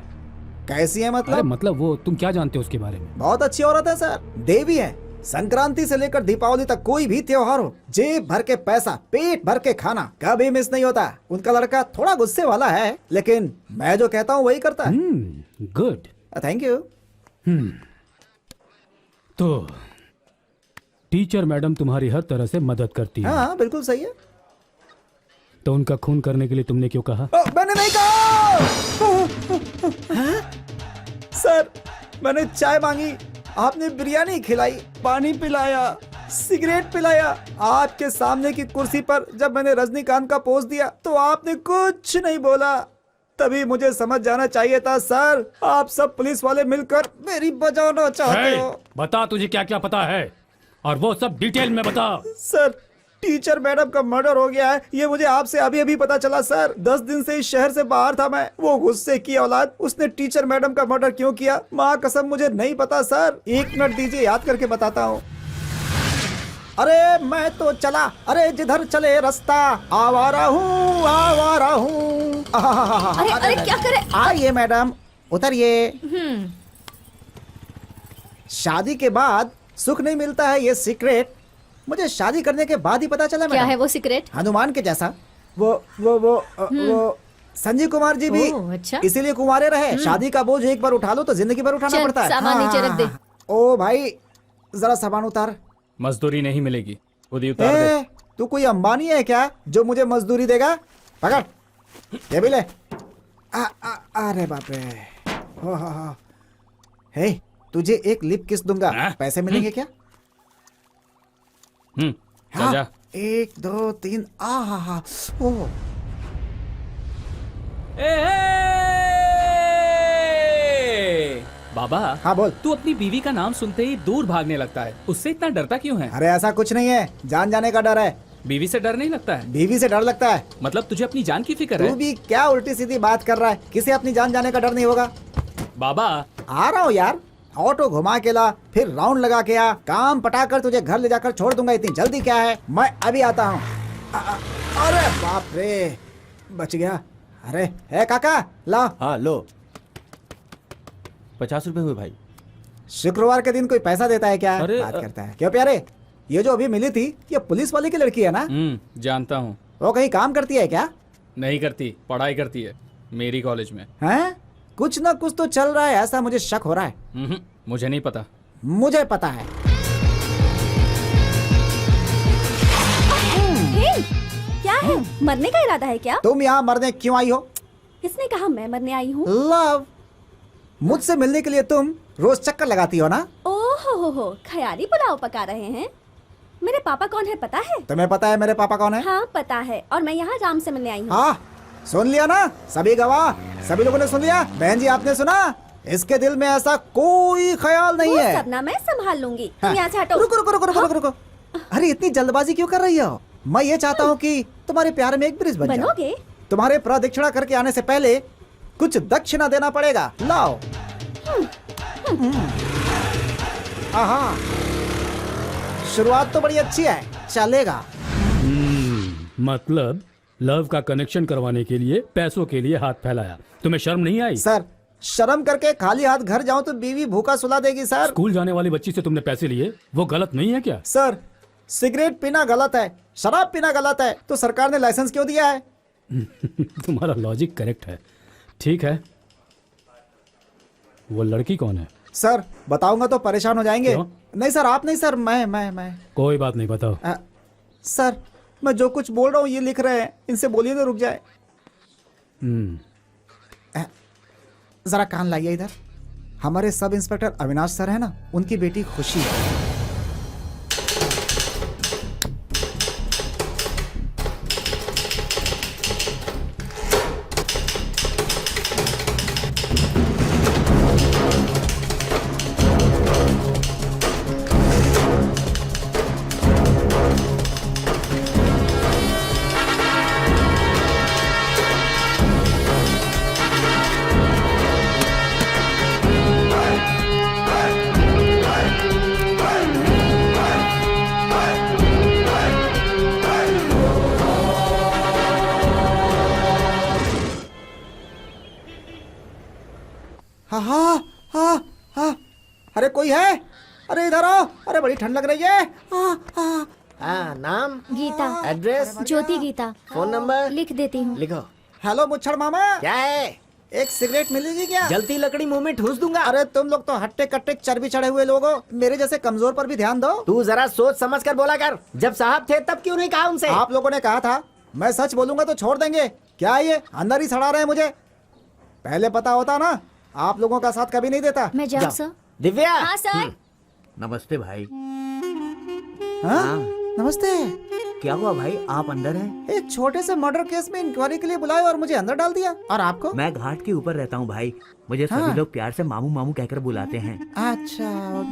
कैसी है अरे मतलब? मतलब वो तुम क्या जानते हो उसके बारे में? बहुत अच्छी औरत है सर, देवी है। संक्रांति से लेकर दीपावली तक कोई भी त्योहार हो, जेब भर के पैसा, पेट भर के खाना, कभी मिस नहीं होता। उनका लड़का थोड़ा गुस्से वाला है, लेकिन मैं जो कहता हूँ वही करता है। गुड। Thank you. तो टीचर मैडम तुम्हारी हर तरह से मदद करती है। हाँ बिल्कुल सही है। तो उनका खून करने के लिए तुमने क्यों कहा? मैंने नहीं कहा। सर मैंने चाय मांगी, आपने बिरयानी खिलाई, पानी पिलाया, सिगरेट पिलाया। आपके सामने की कुर्सी पर जब मैंने रजनीकांत का पोज दिया तो आपने कुछ नहीं बोला। तभी मुझे समझ जाना चाहिए था सर, आप सब पुलिस वाले मिलकर मेरी बजाना चाहते हो। बता तुझे क्या क्या पता है, और वो सब डिटेल में बता। सर टीचर मैडम का मर्डर हो गया है, ये मुझे आपसे अभी अभी पता चला सर। 10 दिन से इस शहर से बाहर था मैं। वो गुस्से की औलाद, उसने टीचर मैडम का मर्डर क्यों किया, माँ कसम मुझे नहीं पता सर। 1 मिनट दीजिए, याद करके बताता हूँ। अरे मैं तो चला, अरे जिधर चले रास्ता, आवारा हूँ आवारा हूँ। अरे अरे क्या करे? आइए मैडम उतरिए। शादी के बाद सुख नहीं मिलता है, ये सीक्रेट मुझे शादी करने के बाद ही पता चला। क्या है वो सीक्रेट? हनुमान के जैसा। वो संजीव कुमार जी भी ओह, अच्छा। इसीलिए कुंवारे रहे। शादी का बोझ एक बार उठा लो तो जिंदगी भर उठाना चल, पड़ता है। सामान नीचे रख दे। ओ भाई जरा सामान उतार। मजदूरी नहीं मिलेगी, खुद ही उतार दे। तू कोई अंबानी है क्या जो मुझे मजदूरी देगा? पकड़, ये भी ले। अरे बाप रे। हो। हे, तुझे एक लिप किस दूंगा, पैसे मिलेंगे क्या? जा जा। 1 2 3 आ। ओ बाबा, हाँ बोल। तू अपनी बीवी का नाम सुनते ही दूर भागने लगता है, उससे इतना डरता क्यों है? अरे ऐसा कुछ नहीं है, जान जाने का डर है। बीवी से डर नहीं लगता है? बीवी से डर लगता है। मतलब तुझे अपनी जान की फिक्र तू है? भी क्या उल्टी सीधी बात कर रहा है? किसे अपनी जान जाने का डर नहीं होगा? बाबा आ रहा हूँ यार, ऑटो घुमा के ला, फिर राउंड लगा के आ, काम पटाकर तुझे घर ले जाकर छोड़ दूंगा। इतनी जल्दी क्या है, मैं अभी आता हूँ। अरे बाप रे, बच गया। अरे है काका, ला। हाँ लो, 50 रुपए हुए भाई। शुक्रवार के दिन कोई पैसा देता है क्या? अरे, बात करता है। क्यों प्यारे, ये जो अभी मिली थी ये पुलिस वाले की लड़की है ना? जानता हूँ। वो कहीं काम करती है क्या? नहीं करती, पढ़ाई करती है मेरी कॉलेज में। हैं? कुछ ना कुछ तो चल रहा है, ऐसा मुझे शक हो रहा है। मुझे नहीं पता। मुझे पता है। हे, क्या है? मरने का इरादा है क्या? तुम यहाँ मरने क्यों आई हो? किसने कहा मैं मरने आई हूँ? लव, मुझसे मिलने के लिए तुम रोज चक्कर लगाती हो ना? ओहो हो, ख्याली पुलाव पका रहे हैं। मेरे पापा कौन है पता है? तुम्हें पता है मेरे पापा कौन है? हाँ पता है, और मैं यहाँ राम से मिलने आई हूँ। हाँ सुन लिया ना, सभी गवाह, सभी लोगों ने सुन लिया। बहन जी आपने सुना? इसके दिल में ऐसा कोई ख्याल नहीं वो है। सब ना मैं संभाल लूंगी। तुम हाँ। यहाँ से हटो। रुको रुको रुको रुको रुको रुको। अरे इतनी जल्दबाजी क्यों कर रही हो? मैं ये चाहता हूँ कि तुम्हारे प्यार में एक ब्रिज बन जाए। बनोगे? तुम्हारे प्रदक्षिणा करके आने से पहले कुछ दक्षिणा देना पड़ेगा। लाओ। हाँ, शुरुआत तो बड़ी अच्छी है, चलेगा। मतलब लव का कनेक्शन करवाने के लिए पैसों के लिए हाथ फैलाया। तुम्हें शर्म नहीं आई? सर शर्म करके खाली हाथ घर जाऊं तो बीवी भूखा सुला देगी सर। स्कूल जाने वाली बच्ची से तुमने पैसे लिए, वो गलत नहीं है क्या? सर सिगरेट पीना गलत है, शराब पीना गलत है, तो सरकार ने लाइसेंस क्यों दिया है? तुम्हारा लॉजिक करेक्ट है। ठीक है, वो लड़की कौन है? सर बताऊंगा तो परेशान हो जाएंगे। क्यों? नहीं सर, आप नहीं सर, मैं कोई बात नहीं, बताओ। सर मैं जो कुछ बोल रहा हूँ ये लिख रहे हैं, इनसे बोलिए तो रुक जाए। जरा कान लाइए इधर। हमारे सब इंस्पेक्टर अविनाश सर है ना, उनकी बेटी खुशी है। हाँ हाँ हाँ हाँ, अरे कोई है? अरे इधर आओ, अरे बड़ी ठंड लग रही है। हाँ, नाम, गीता, एड्रेस, ज्योति गीता, फोन नंबर लिख देती हूँ। लिखो। हेलो मुच्छड़ मामा, क्या है? एक सिगरेट मिलेगी क्या? जलती लकड़ी मुंह में ठूस दूंगा। अरे तुम लोग तो हट्टे कट्टे चर्बी चढ़े हुए लोग हो, मेरे जैसे कमजोर पर भी ध्यान दो। तू जरा सोच समझ कर बोला कर। जब साहब थे तब क्यों नहीं कहा उनसे? आप लोगों ने कहा था मैं सच बोलूंगा तो छोड़ देंगे, क्या ये अंदर ही सड़ा रहे हैं मुझे? पहले पता होता ना, आप लोगों का साथ कभी नहीं देता। मैं जाऊँ सर? दिव्या। हाँ सर। नमस्ते भाई। हाँ? नमस्ते। क्या हुआ भाई, आप अंदर हैं? एक छोटे से मर्डर केस में इंक्वायरी के लिए बुलाया और मुझे अंदर डाल दिया। और आपको? मैं घाट के ऊपर रहता हूँ भाई, मुझे सभी हाँ। लोग प्यार से मामू मामू कहकर बुलाते हैं। अच्छा,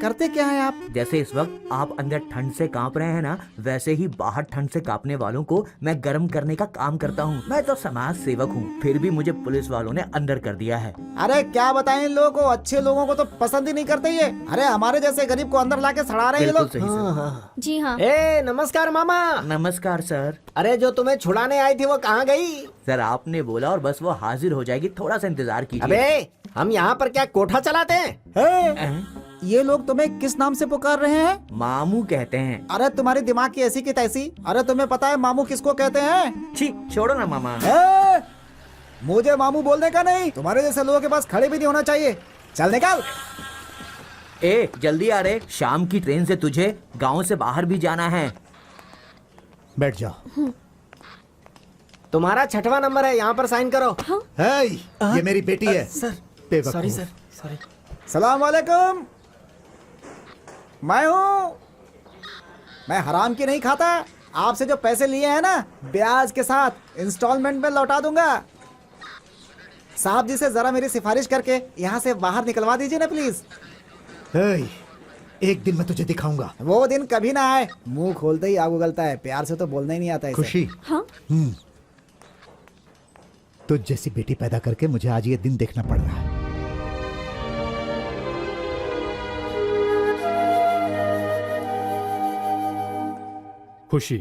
करते क्या है आप? जैसे इस वक्त आप अंदर ठंड से कांप रहे हैं ना, वैसे ही बाहर ठंड से कांपने वालों को मैं गर्म करने का काम करता हूँ। मैं तो समाज सेवक हूँ, फिर भी मुझे पुलिस वालों ने अंदर कर दिया है। अरे क्या बताएं इन लोगों को, अच्छे लोगों को तो पसंद ही नहीं करते ये। अरे हमारे जैसे गरीब को अंदर लाके सड़ा रहे हैं ये बिल्कुल लोग। सही सर। जी हाँ। ए नमस्कार मामा। नमस्कार सर। अरे जो तुम्हें छुड़ाने आई थी वो कहाँ गई? सर आपने बोला और बस वो हाजिर हो जाएगी, थोड़ा सा इंतजार कीजिए। अबे हम यहाँ पर क्या कोठा चलाते हैं? ये लोग तुम्हें किस नाम से पुकार रहे हैं? मामू कहते हैं। अरे तुम्हारी दिमाग की ऐसी की तैसी। अरे तुम्हें पता है मामू किसको कहते हैं? छी छोड़ो ना मामा। मुझे मामू बोलने का नहीं, तुम्हारे जैसे लोगों के पास खड़े भी नहीं होना चाहिए। चल निकाल। ए जल्दी आ रे, शाम की ट्रेन से तुझे गांव से बाहर भी जाना है। बैठ जाओ। तुम्हारा 6वां नंबर है, यहाँ पर साइन करो। है, ये मेरी बेटी है। सर बेवकूफ। Sorry sir, sorry. सलाम वालेकुम। मैं हूँ, मैं हराम की नहीं खाता। आपसे जो पैसे लिए हैं ना, ब्याज के साथ इंस्टॉलमेंट में लौटा दूंगा। साहब जी से जरा मेरी सिफारिश करके यहाँ से बाहर निकलवा दीजिए ना प्लीज। एक दिन मैं तुझे दिखाऊंगा। वो दिन कभी ना आए, मुंह खोलते ही आग उगलता है, प्यार से तो बोलना ही नहीं आता इसे। खुशी। हाँ? तुझ जैसी बेटी पैदा करके मुझे आज ये दिन देखना पड़ रहा है। खुशी,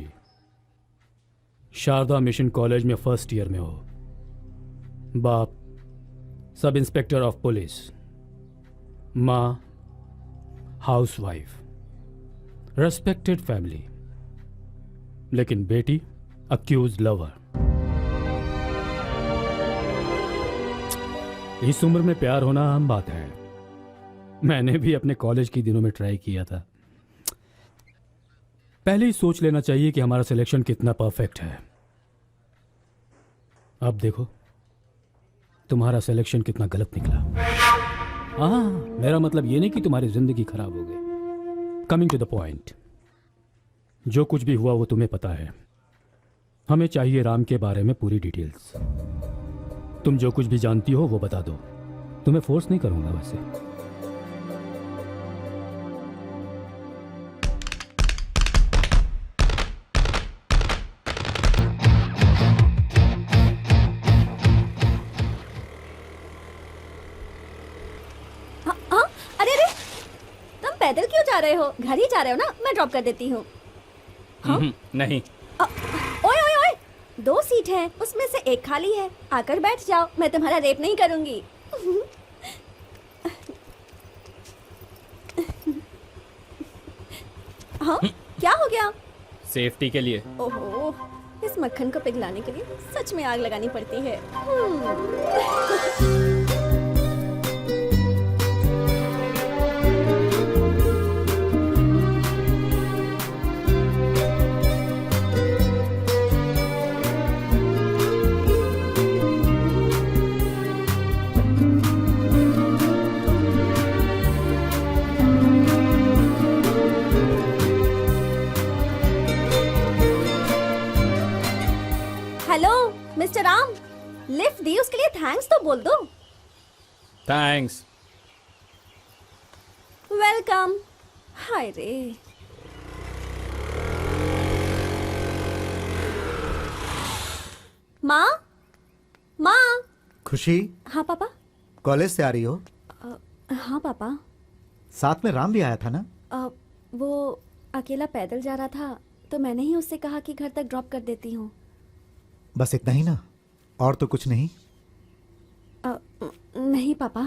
शारदा मिशन कॉलेज में फर्स्ट ईयर में हो। बाप सब इंस्पेक्टर ऑफ पुलिस, माँ हाउसवाइफ, रेस्पेक्टेड फैमिली, लेकिन बेटी अक्यूज लवर। इस उम्र में प्यार होना आम बात है। मैंने भी अपने कॉलेज के दिनों में ट्राई किया था। पहले ही सोच लेना चाहिए कि हमारा सिलेक्शन कितना परफेक्ट है। अब देखो तुम्हारा सिलेक्शन कितना गलत निकला। हाँ, मेरा मतलब ये नहीं कि तुम्हारी जिंदगी खराब हो गई। कमिंग टू द पॉइंट, जो कुछ भी हुआ वो तुम्हें पता है। हमें चाहिए राम के बारे में पूरी डिटेल्स। तुम जो कुछ भी जानती हो वो बता दो। तुम्हें फोर्स नहीं करूंगा वैसे। पैदल क्यों जा रहे हो? घर ही जा रहे हो ना? मैं ड्रॉप कर देती हूँ। नहीं। ओए ओए ओए, 2 सीट है, उसमें से एक खाली है, आकर बैठ जाओ। मैं तुम्हारा रेप नहीं करूंगी। हाँ, क्या हो गया? सेफ्टी के लिए। ओहो, इस मक्खन को पिघलाने के लिए सच में आग लगानी पड़ती है। मिस्टर राम, लिफ्ट दी उसके लिए थैंक्स तो बोल दो। थैंक्स। वेलकम। हाय रे। माँ, माँ। खुशी, हाँ पापा। कॉलेज से आ रही हो? हाँ पापा। साथ में राम भी आया था ना? वो अकेला पैदल जा रहा था तो मैंने ही उससे कहा कि घर तक ड्रॉप कर देती हूँ। बस इतना ही ना, और तो कुछ नहीं? नहीं पापा।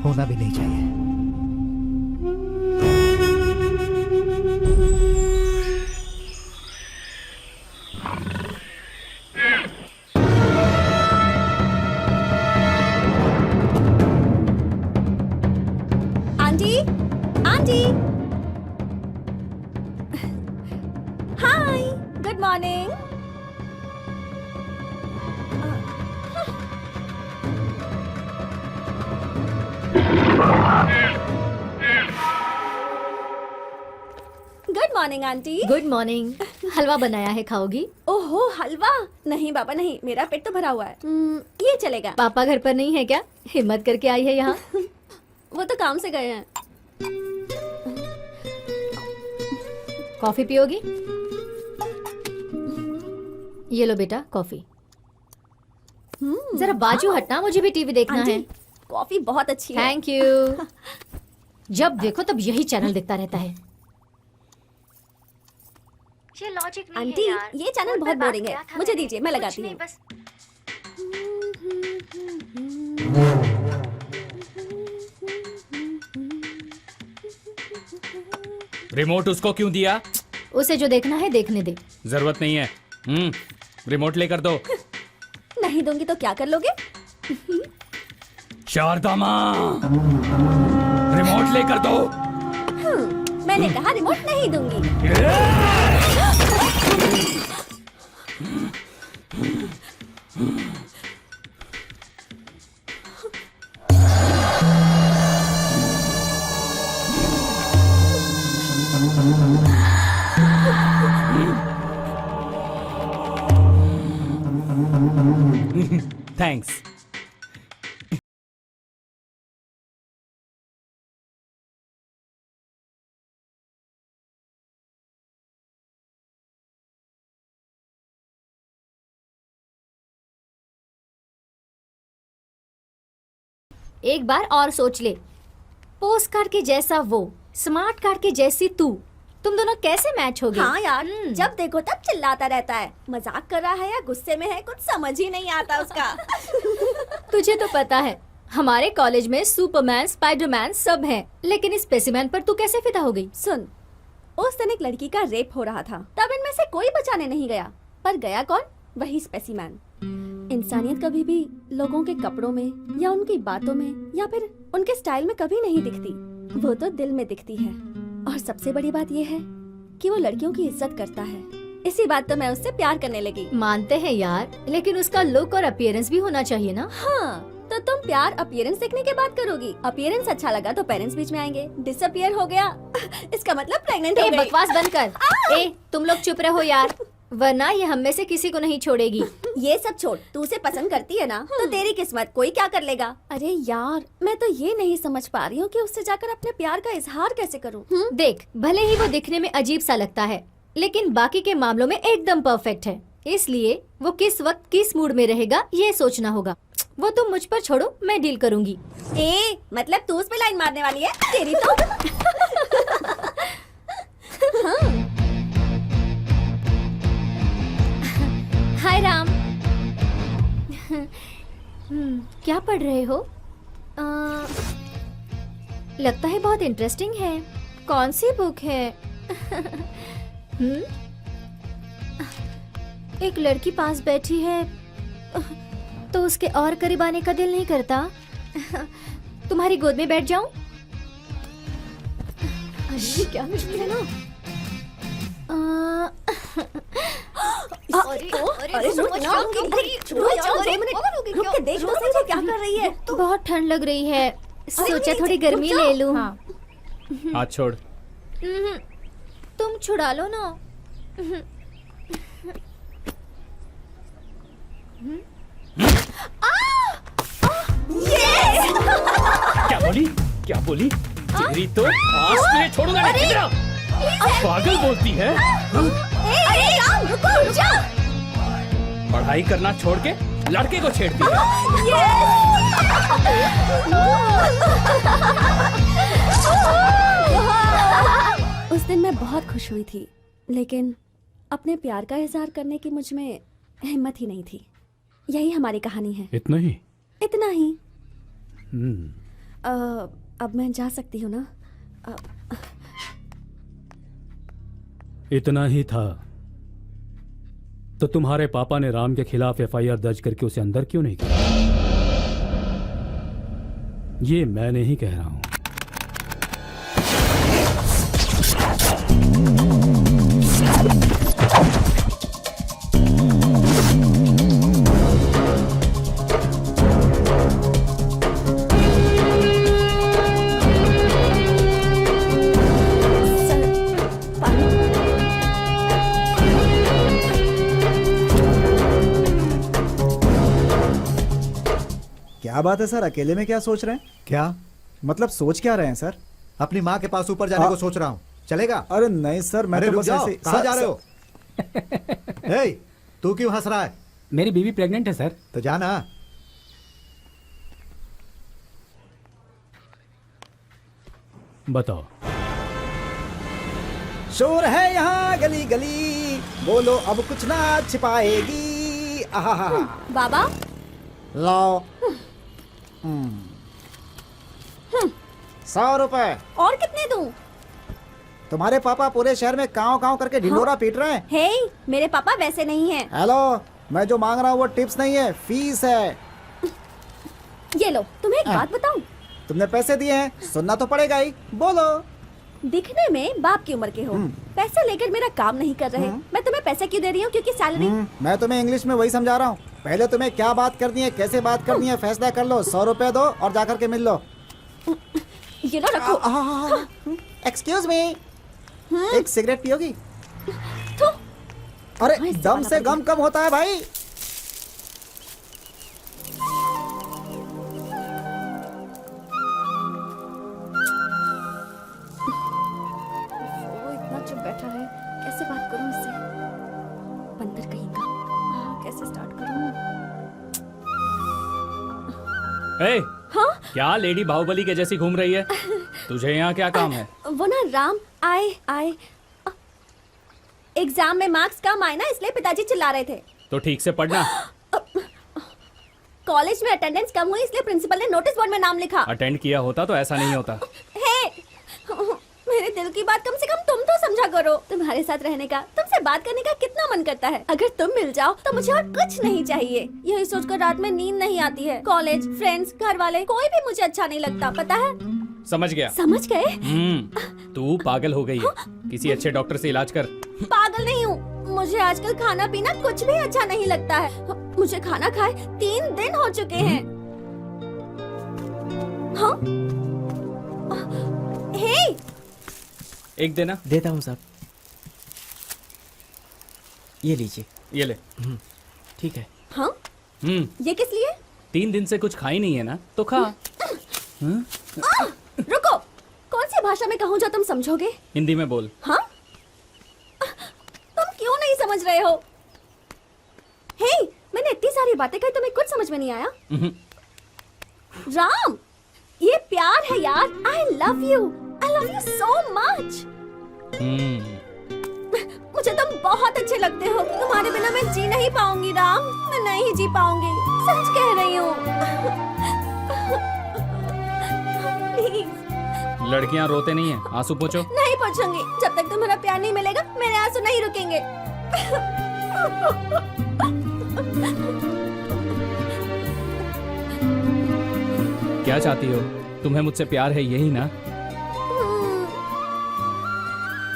होना भी नहीं चाहिए। Aunty, aunty. Hi, good morning. Good morning aunty. Good morning. हलवा बनाया है, खाओगी? ओहो, हलवा? नहीं बाबा नहीं, मेरा पेट तो भरा हुआ है। ये चलेगा। पापा घर पर नहीं है क्या? हिम्मत करके आई है यहाँ। वो तो काम से गए हैं। कॉफी पियोगी? ये लो बेटा कॉफी। जरा बाजू हटना, मुझे भी टीवी देखना है। कॉफी बहुत अच्छी है। Thank you. जब देखो तब यही चैनल देखता रहता है। ये लॉजिक नहीं आंटी, है यार। ये चैनल बहुत बोरिंग है, मुझे दीजिए, मैं लगाती हूँ। बस रिमोट उसको क्यों दिया? उसे जो देखना है देखने दे। जरूरत नहीं है। रिमोट लेकर दो। नहीं दूंगी तो क्या कर लोगे? शारदा माँ, रिमोट लेकर दो। मैंने कहा रिमोट नहीं दूंगी। थैंक्स। एक बार और सोच ले, पोस्ट कार्ड के जैसा वो, स्मार्ट कार्ड के जैसी तू, तुम दोनों कैसे मैच होगे? हाँ यार, जब देखो तब चिल्लाता रहता है। मजाक कर रहा है या गुस्से में है, कुछ समझ ही नहीं आता उसका। तुझे तो पता है हमारे कॉलेज में सुपरमैन, स्पाइडरमैन सब हैं, लेकिन इस स्पेसिमैन पर तू कैसे फिदा हो गई? सुन, उस दिन एक लड़की का रेप हो रहा था, तब इनमें से कोई बचाने नहीं गया, पर गया कौन? वही स्पेसिमैन। इंसानियत कभी भी लोगों के कपड़ों में या उनकी बातों में या फिर उनके स्टाइल में कभी नहीं दिखती, वो तो दिल में दिखती है। और सबसे बड़ी बात ये है कि वो लड़कियों की इज्जत करता है। इसी बात तो मैं उससे प्यार करने लगी। मानते हैं यार, लेकिन उसका लुक और अपीयरेंस भी होना चाहिए ना। हाँ, तो तुम प्यार अपीयरेंस देखने के बाद करोगी। अपीयरेंस अच्छा लगा तो पेरेंट्स बीच में आएंगे। डिसअपियर हो गया इसका मतलब प्रेग्नेंट हो गई। बकवास बंद कर। ए, तुम लोग चुप रहो यार, वरना ये हम में से किसी को नहीं छोड़ेगी। ये सब छोड़, तू उसे पसंद करती है ना, तो तेरी किस्मत, कोई क्या कर लेगा। अरे यार, मैं तो ये नहीं समझ पा रही हूँ कि उससे जाकर अपने प्यार का इजहार कैसे करूँ। देख, भले ही वो दिखने में अजीब सा लगता है, लेकिन बाकी के मामलों में एकदम परफेक्ट है। इसलिए वो किस वक्त किस मूड में रहेगा ये सोचना होगा। वो तुम मुझ पर छोड़ो, मैं डील करूंगी। ए, मतलब तू उस पे लाइन मारने वाली है? तेरी तो हाँ। हाय राम। क्या पढ़ रहे हो? लगता है बहुत इंटरेस्टिंग है। कौन सी बुक है? एक लड़की पास बैठी है तो उसके और करीब आने का दिल नहीं करता। तुम्हारी गोद में बैठ जाऊं? अरे क्या मुश्किल है ना। क्या कर रही है? बहुत ठंड लग रही है, सोचा थोड़ी गर्मी ले लूं। हाथ छोड़। तुम छुड़ा लो ना। क्या बोली? क्या बोली? तेरी तो आज तुझे छोड़ूंगा नहीं। इधर आ। पागल बोलती है। अरे राम, रुको, रुक जा। पढ़ाई करना छोड़ के लड़के को छेड़ती है। उस दिन मैं बहुत खुश हुई थी, लेकिन अपने प्यार का इजहार करने की मुझ में हिम्मत ही नहीं थी। यही हमारी कहानी है। इतना ही? इतना ही। हम्म, अब मैं जा सकती हूँ ना? इतना ही था तो तुम्हारे पापा ने राम के खिलाफ एफआईआर दर्ज करके उसे अंदर क्यों नहीं किया? ये मैं नहीं कह रहा हूं। क्या बात है सर, अकेले में क्या सोच रहे हैं? क्या? मतलब सोच क्या रहे हैं सर? अपनी माँ के पास ऊपर जाने को सोच रहा हूँ। चलेगा? अरे नहीं सर, मैं अरे तो रुक बस जाओ, ऐसे कहाँ जा रहे हो? हे, तू क्यों हंस रहा है? मेरी बीवी प्रेग्नेंट है सर। तो जाना। बताओ। शोर है यहाँ गली गली, बोलो अब कुछ ना छिपाएगी। आहा, बाबा, लाओ 100 रुपए। और कितने दूं? तुम्हारे पापा पूरे शहर में काव काव करके ढिंडोरा पीट रहे हैं। हे, मेरे पापा वैसे नहीं हैं। हेलो, मैं जो मांग रहा हूँ वो टिप्स नहीं है, फीस है। ये लो, तुम्हें एक बात बताऊं? तुमने पैसे दिए हैं, सुनना तो पड़ेगा ही। बोलो। दिखने में बाप की उम्र के हो, पैसे लेकर मेरा काम नहीं कर रहे। मैं तुम्हें पैसे क्यों दे रही हूँ? क्योंकि सैलरी। मैं तुम्हें इंग्लिश में वही समझा रहा हूँ। पहले तुम्हें क्या बात करनी है, कैसे बात करनी है, फैसला कर लो। 100 रुपए दो और जाकर के मिल लो। ये लो, रखो। एक्सक्यूज मी, एक सिगरेट पियोगी? तो अरे दम से गम कम होता है भाई। वो इतना चुप बैठा है, कैसे बात करूं इससे? बंदर कहीं का। कैसे स्टार्ट करूं? ए, हाँ? क्या लेडी बाहुबली के जैसी घूम रही है? तुझे यहाँ क्या काम है? वो ना राम आए एग्जाम में मार्क्स कम आए ना, इसलिए पिताजी चिल्ला रहे थे। तो ठीक से पढ़ना। कॉलेज में अटेंडेंस कम हुई, इसलिए प्रिंसिपल ने नोटिस बोर्ड में नाम लिखा। अटेंड किया होता तो ऐसा नहीं होता। हे, मेरे दिल की बात कम से कम तुम तो समझा करो। तुम्हारे साथ रहने का, तुमसे बात करने का कितना मन करता है। अगर तुम मिल जाओ तो मुझे और कुछ नहीं चाहिए। यही सोचकर रात में नींद नहीं आती है। कॉलेज, फ्रेंड्स, घर वाले, कोई भी मुझे अच्छा नहीं लगता, पता है? समझ गया। समझ गए? तू पागल हो गई है। किसी अच्छे डॉक्टर से इलाज कर। पागल नहीं हूँ, मुझे आजकल खाना पीना कुछ भी अच्छा नहीं लगता है। मुझे खाना खाए 3 दिन हो चुके हैं। हाँ? हे, एक देना। देता हूँ साहब, ये लीजिए। ये ले। ठीक है। हाँ? ये किस लिए? 3 दिन से कुछ खाई नहीं है ना, तो खा। रुको, कौन सी भाषा में कहूँ जो तुम समझोगे? हिंदी में बोल। हाँ? तुम क्यों नहीं समझ रहे हो? हे, मैंने इतनी सारी बातें कही, तुम्हें कुछ समझ में नहीं आया? राम, ये प्यार है यार। I love you so much। मुझे तुम बहुत अच्छे लगते हो। तुम्हारे बिना मैं जी नहीं पाऊंगी राम, मैं नहीं जी पाऊंगी। सच कह रही हूँ। प्लीज। लड़कियां रोते नहीं है, आंसू पोंछो। नहीं पूछूंगी, जब तक तुम्हारा प्यार नहीं मिलेगा मेरे आंसू नहीं रुकेंगे। क्या चाहती हो? तुम्हें मुझसे प्यार है, यही ना?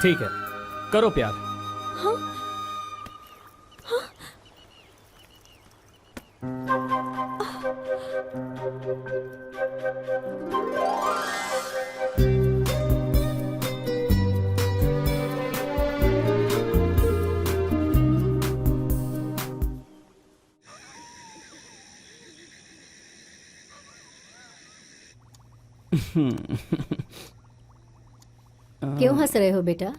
ठीक है, करो प्यार। हाँ? हाँ? क्यों हंस रहे हो बेटा?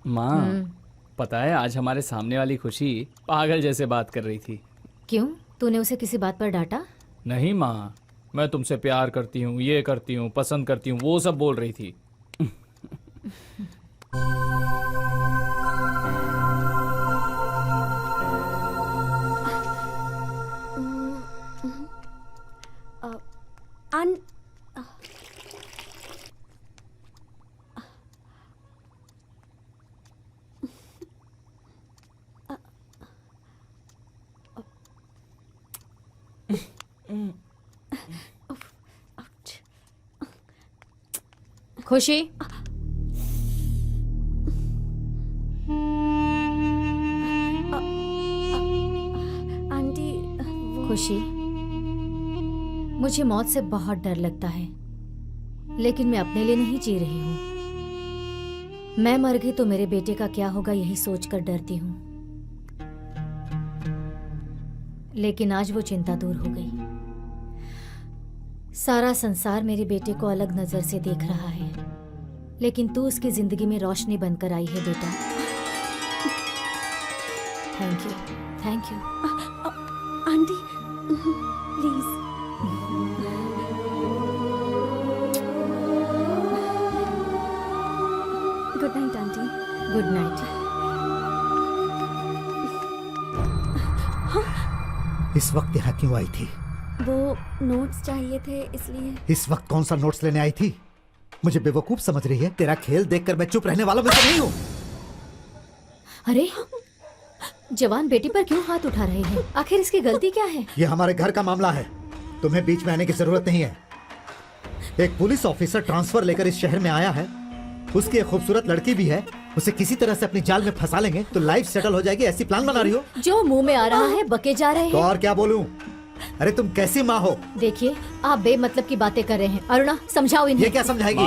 माँ, पता है आज हमारे सामने वाली खुशी पागल जैसे बात कर रही थी। क्यों, तूने उसे किसी बात पर डांटा? नहीं माँ, मैं तुमसे प्यार करती हूँ, ये करती हूँ, पसंद करती हूँ, वो सब बोल रही थी। खुशी, आंटी खुशी, मुझे मौत से बहुत डर लगता है, लेकिन मैं अपने लिए नहीं जी रही हूँ। मैं मर गई तो मेरे बेटे का क्या होगा, यही सोचकर डरती हूँ। लेकिन आज वो चिंता दूर हो गई। सारा संसार मेरे बेटे को अलग नजर से देख रहा है, लेकिन तू उसकी जिंदगी में रोशनी बनकर आई है बेटा। Thank you, thank you. Aunty please. Good night aunty. Good night. इस वक्त यहाँ क्यों आई थी? वो नोट्स चाहिए थे इसलिए। इस वक्त कौन सा नोट्स लेने आई थी? मुझे बेवकूफ समझ रही है? तेरा खेल देखकर मैं चुप रहने वाला में से नहीं हूँ। अरे, जवान बेटी पर क्यों हाथ उठा रहे हैं? आखिर इसकी गलती क्या है? ये हमारे घर का मामला है, तुम्हें बीच में आने की जरूरत नहीं है। एक पुलिस ऑफिसर ट्रांसफर लेकर इस शहर में आया है, उसकी एक खूबसूरत लड़की भी है, उसे किसी तरह से अपनी जाल में फंसा लेंगे तो लाइफ सेटल हो जाएगी, ऐसी प्लान बना रही हो? जो मुंह में आ रहा है बके जा रहे तो हैं। और क्या बोलूं? अरे तुम कैसी माँ हो? देखिए, आप बेमतलब की बातें कर रहे हैं। अरुणा, समझाओ इन्हें। ये क्या समझाएगी?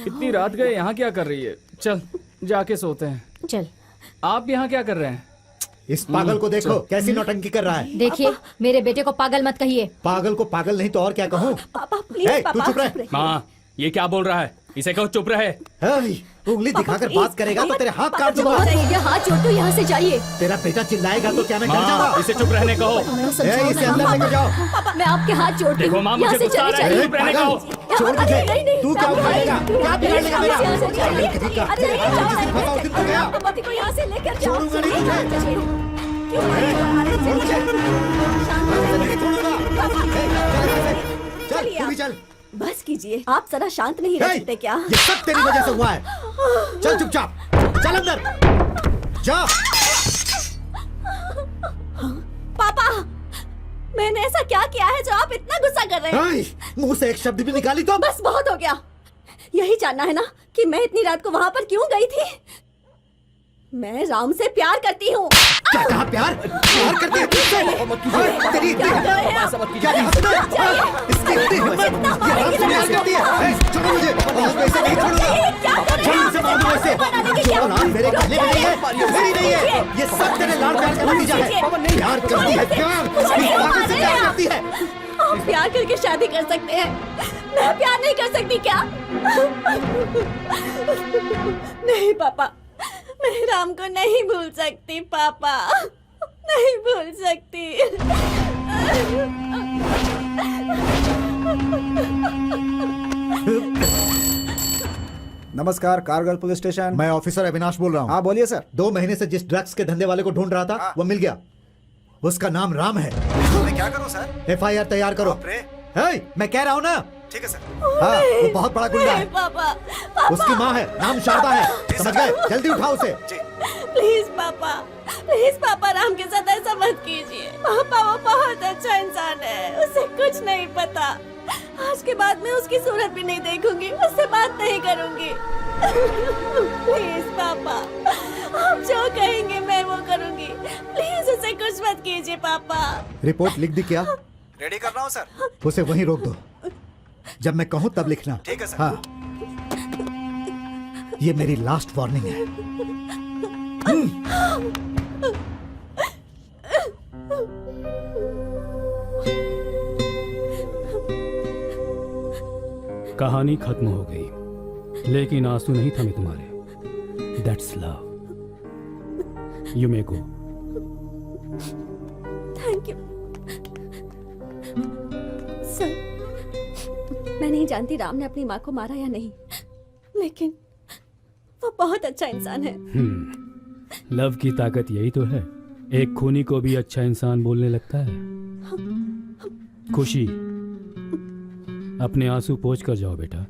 इतनी रात गए यहाँ क्या कर रही है? चल जाके सोते हैं। चल। आप यहाँ क्या कर रहे हैं? इस पागल को देखो कैसी नौटंकी कर रहा है। देखिए, मेरे बेटे को पागल मत कहिए। पागल को पागल नहीं तो और क्या कहूँ? पापा प्लीज, ए, पापा तू चुप रह। माँ, ये क्या बोल रहा है? इसे कहो चुप रहे। उंगली दिखाकर बात करेगा तो तेरे हाथ काट दूंगा। बहुत हो गया, हाथ छोड़ दो, यहाँ से जाइए। तेरा बेटा चिल्लाएगा तो क्या मैं डर माँ, जाऊंगा? इसे चुप रहने कहो। इसे अंदर लेकर जाओ। मैं आपके हाथ जोड़ती देखो हूँ, माँ, यहाँ मुझे से गुस्सा आ चली रहा है, जाइए। चुप रहने कहो। छोड़ मुझे। तू क्या उखाड़ेगा? क्या बिगाड़ेगा मेरा? पति को यहाँ से लेकर जाओ। छोड़ूंगा नहीं तुझे। क्यों छोड़ मुझे। नहीं छोड़ूंगा। चल तू भी चल। बस कीजिए, आप जरा शांत नहीं रह सकते क्या? ये सब तेरी वजह से हुआ है। चल चुपचाप, चल अंदर जा। पापा, मैंने ऐसा क्या किया है जो आप इतना गुस्सा कर रहे हैं? मुंह से एक शब्द भी निकाली तो बस बहुत हो गया। यही जानना है ना कि मैं इतनी रात को वहाँ पर क्यों गई थी? मैं राम से प्यार करती हूँ। क्या कहा? प्यार करती है तुझसे? तेरी इतनी छोड़ो मुझे, और मैं इसे नहीं छोड़ूंगा। जान से मार दूं इसे। जो औलाद मेरे गले में नहीं है, मेरी नहीं है। ये सब तेरे लाड़ प्यार का नतीजा है। प्यार करती है, प्यार इस पागल से प्यार करती है। आप प्यार करके शादी कर सकते हैं, मैं प्यार नहीं कर सकती क्या? नहीं पापा, मैं राम को नहीं भूल सकती पापा, नहीं भूल सकती। नमस्कार, कारगिल पुलिस स्टेशन। मैं ऑफिसर अविनाश बोल रहा हूँ। हाँ बोलिए सर। 2 महीने से जिस ड्रग्स के धंधे वाले को ढूंढ रहा था वो मिल गया। उसका नाम राम है। मैं क्या करूँ सर? FIR तैयार करो। मैं कह रहा हूँ ना। ठीक है सर। हाँ, वो बहुत बड़ा गुंडा है। पापा, उसकी माँ है, नाम शारदा है। समझ गए? जल्दी उठाओ उसे। प्लीज पापा, प्लीज पापा, राम के साथ ऐसा मत कीजिए। पापा वो बहुत अच्छा इंसान है, उसे कुछ नहीं पता। आज के बाद मैं उसकी सूरत भी नहीं देखूंगी, उससे बात नहीं करूंगी। प्लीज पापा, आप जो कहेंगे मैं वो करूंगी। प्लीज उसे कुछ मत कीजिए पापा। रिपोर्ट लिख दी क्या? रेडी कर रहा हूँ सर। उसे वहीं रोक दो, जब मैं कहूँ तब लिखना। ठीक है सर। हाँ, ये मेरी लास्ट वार्निंग है। कहानी खत्म हो गई, लेकिन आंसू नहीं थमे तुम्हारे। That's love. You may go. Thank you sir. मैं नहीं जानती राम ने अपनी माँ को मारा या नहीं, लेकिन वो बहुत अच्छा इंसान है। लव की ताकत यही तो है, एक खूनी को भी अच्छा इंसान बोलने लगता है। खुशी, अपने आंसू पोंछ कर जाओ बेटा,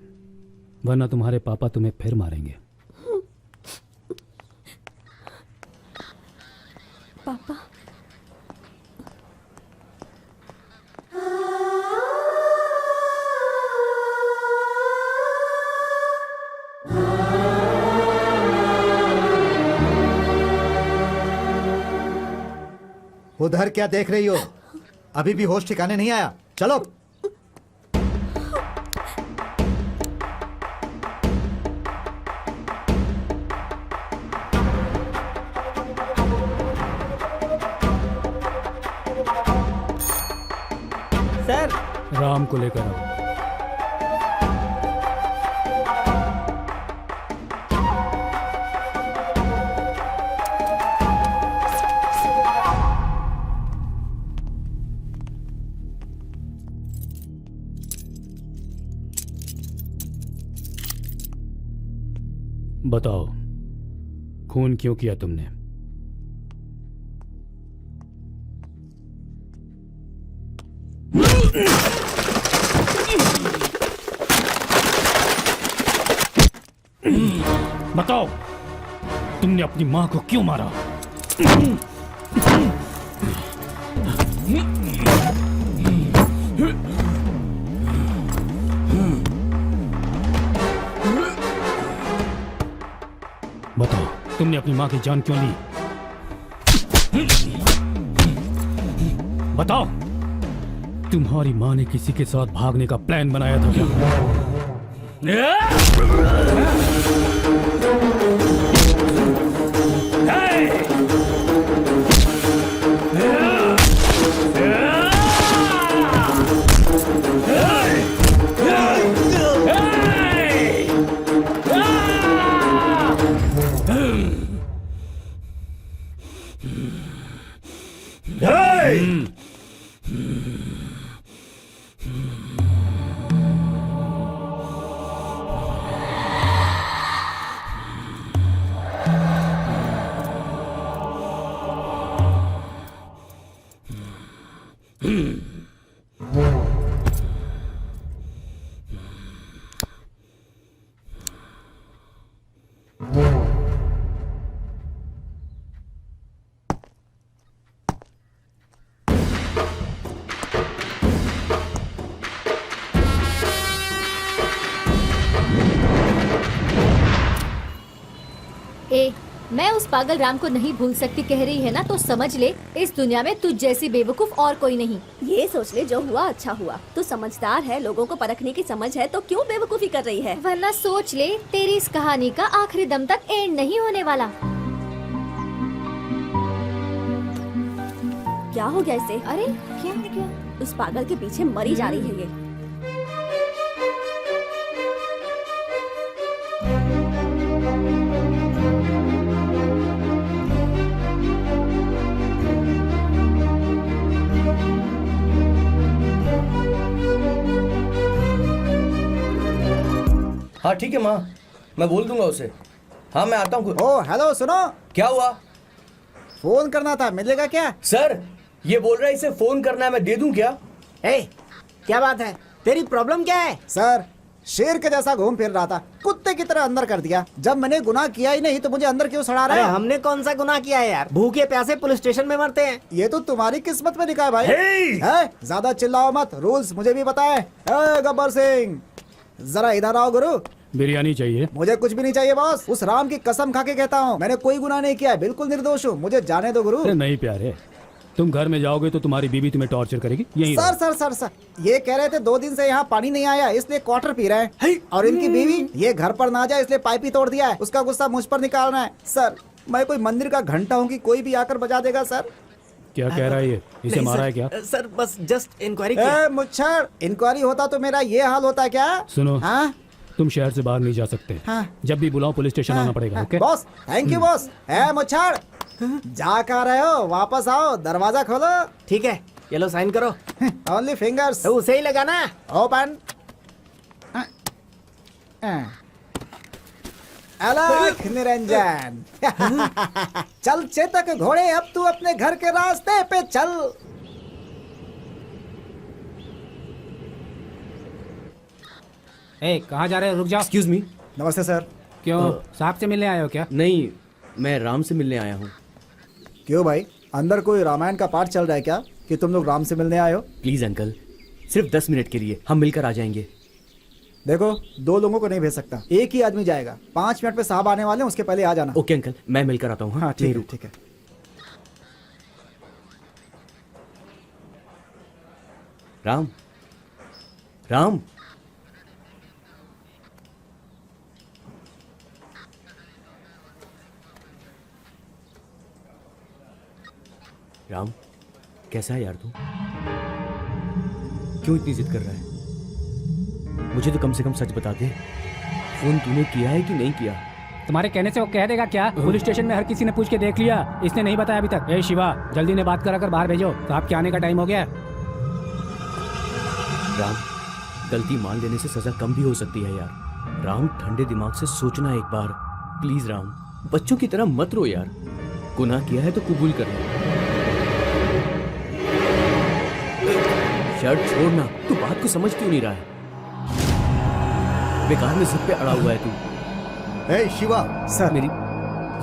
वरना तुम्हारे पापा तुम्हें फिर मारेंगे। पापा, उधर क्या देख रही हो? अभी भी होश ठिकाने नहीं आया? चलो। सर, राम को लेकर आओ। बताओ, खून क्यों किया तुमने? बताओ, तुमने अपनी मां को क्यों मारा? बताओ, तुमने अपनी मां की जान क्यों ली? बताओ, तुम्हारी मां ने किसी के साथ भागने का प्लान बनाया था क्या? मैं उस पागल राम को नहीं भूल सकती कह रही है ना, तो समझ ले इस दुनिया में तुझ जैसी बेवकूफ और कोई नहीं। ये सोच ले जो हुआ अच्छा हुआ। तू समझदार है, लोगों को परखने की समझ है, तो क्यों बेवकूफी कर रही है? वरना सोच ले तेरी इस कहानी का आखिरी दम तक एंड नहीं होने वाला। क्या हो गया इसे? अरे क्या हो गया? उस पागल के पीछे मरी जा रही है ये। हाँ ठीक है माँ, मैं बोल दूंगा उसे। हाँ मैं आता हूँ। ओ हेलो, सुनो। क्या हुआ? फोन करना था, मिलेगा क्या? सर ये बोल रहा है इसे फोन करना है, मैं दे दूं क्या? ए, क्या बात है? तेरी प्रॉब्लम क्या है? सर शेर के जैसा घूम फिर रहा था, कुत्ते की तरह अंदर कर दिया। जब मैंने गुनाह किया ही नहीं तो मुझे अंदर क्यों सड़ा रहा अरे है? हमने कौन सा गुनाह किया है यार? भूखे प्यासे पुलिस स्टेशन में मरते हैं। ये तो तुम्हारी किस्मत में लिखा है भाई। है? ज्यादा चिल्लाओ मत, रूल्स मुझे भी बताए। गब्बर सिंह जरा इधर आओ। गुरु बिरयानी चाहिए? मुझे कुछ भी नहीं चाहिए बॉस। उस राम की कसम खा के कहता हूँ, मैंने कोई गुनाह नहीं किया है, बिल्कुल निर्दोष हूँ। मुझे जाने दो गुरु। नहीं प्यारे, तुम घर में जाओगे तो तुम्हारी बीवी तुम्हें टॉर्चर करेगी। यही सर सर सर सर ये कह रहे थे 2 दिन से यहाँ पानी नहीं आया इसलिए क्वार्टर पी रहे हैं। और इनकी बीवी ये घर पर ना जाए इसलिए पाइप ही तोड़ दिया है। उसका गुस्सा मुझ पर निकालना है। सर मैं कोई मंदिर का घंटा हूँ कि कोई भी आकर बजा देगा? सर क्या कह रहा है ये? इसे नहीं, मारा सर, है क्या? सर बस जस्ट इंक्वायरी ए मुच्छर, इंक्वायरी होता तो मेरा ये हाल होता क्या? सुनो, हाँ तुम शहर से बाहर नहीं जा सकते। हाँ। जब भी बुलाओ पुलिस स्टेशन आना पड़ेगा। Okay? Boss, thank you boss. ए मुच्छर, जा कहाँ रहे हो? वापस आओ, दरवाजा खोलो। ठीक है, ये लो साइन करो। Only fingers. तो उसे ही लगाना। ओपन। अलग निरंजन। चल चेतक घोड़े, अब तू अपने घर के रास्ते पे चल। ए, कहाँ जा रहे हो? रुक जाओ। Excuse me. नमस्ते सर। क्यों, साहब से मिलने आए हो क्या? नहीं, मैं राम से मिलने आया हूँ। क्यों भाई, अंदर कोई रामायण का पाठ चल रहा है क्या कि तुम लोग राम से मिलने आए हो? प्लीज अंकल, सिर्फ 10 मिनट के लिए हम मिलकर आ जाएंगे। देखो, 2 लोगों को नहीं भेज सकता, एक ही आदमी जाएगा। 5 मिनट पे साहब आने वाले हैं, उसके पहले आ जाना। ओके अंकल, मैं मिलकर आता हूँ। हाँ ठीक है, ठीक है। राम, राम, राम, कैसा है यार तू? क्यों इतनी जिद कर रहा है? मुझे तो कम से कम सच बता दे, फोन तूने किया है कि नहीं किया? तुम्हारे कहने से वो कह देगा क्या? पुलिस स्टेशन में हर किसी ने पूछ के देख लिया, इसने नहीं बताया अभी तक। ए शिवा, जल्दी ने बात करा कर बाहर भेजो, साहब के आने का टाइम हो गया। राम, गलती मान लेने से सजा कम भी हो सकती है यार। राम, ठंडे दिमाग से सोचना एक बार, प्लीज राम। बच्चों की तरह मत रो यार। गुनाह किया है तो कबूल कर ले। शर्ट छोड़ना, तू बात को समझ क्यों नहीं रहा है? बेकार में जिद पे अड़ा हुआ है तू। ए शिवा, सर मेरी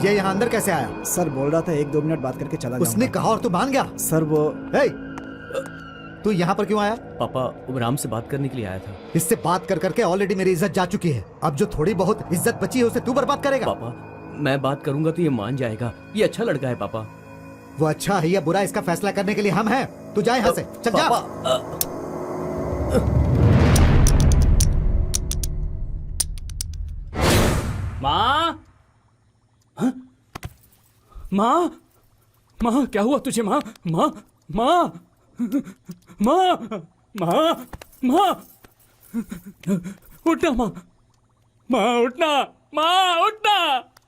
ये यहाँ अंदर कैसे आया? सर बोल रहा था 1-2 मिनट बात करके चला उसने जाऊंगा। कहा और तू मान गया? सर वो ए, तू यहाँ पर क्यों आया? पापा, वो राम से बात करने के लिए आया था। इससे बात कर करके ऑलरेडी मेरी इज्जत जा चुकी है। अब जो थोड़ी बहुत इज्जत बची है उसे तू बर्बाद करेगा? पापा, मैं बात करूंगा तो ये मान जाएगा। ये अच्छा लड़का है पापा। वो अच्छा है या बुरा, इसका फैसला करने के लिए हम हैं। तू जा यहाँ से, चल जा। माँ, माँ, माँ, क्या हुआ तुझे? माँ, माँ, माँ, माँ, माँ, माँ, उठना माँ, माँ उठना, माँ उठना,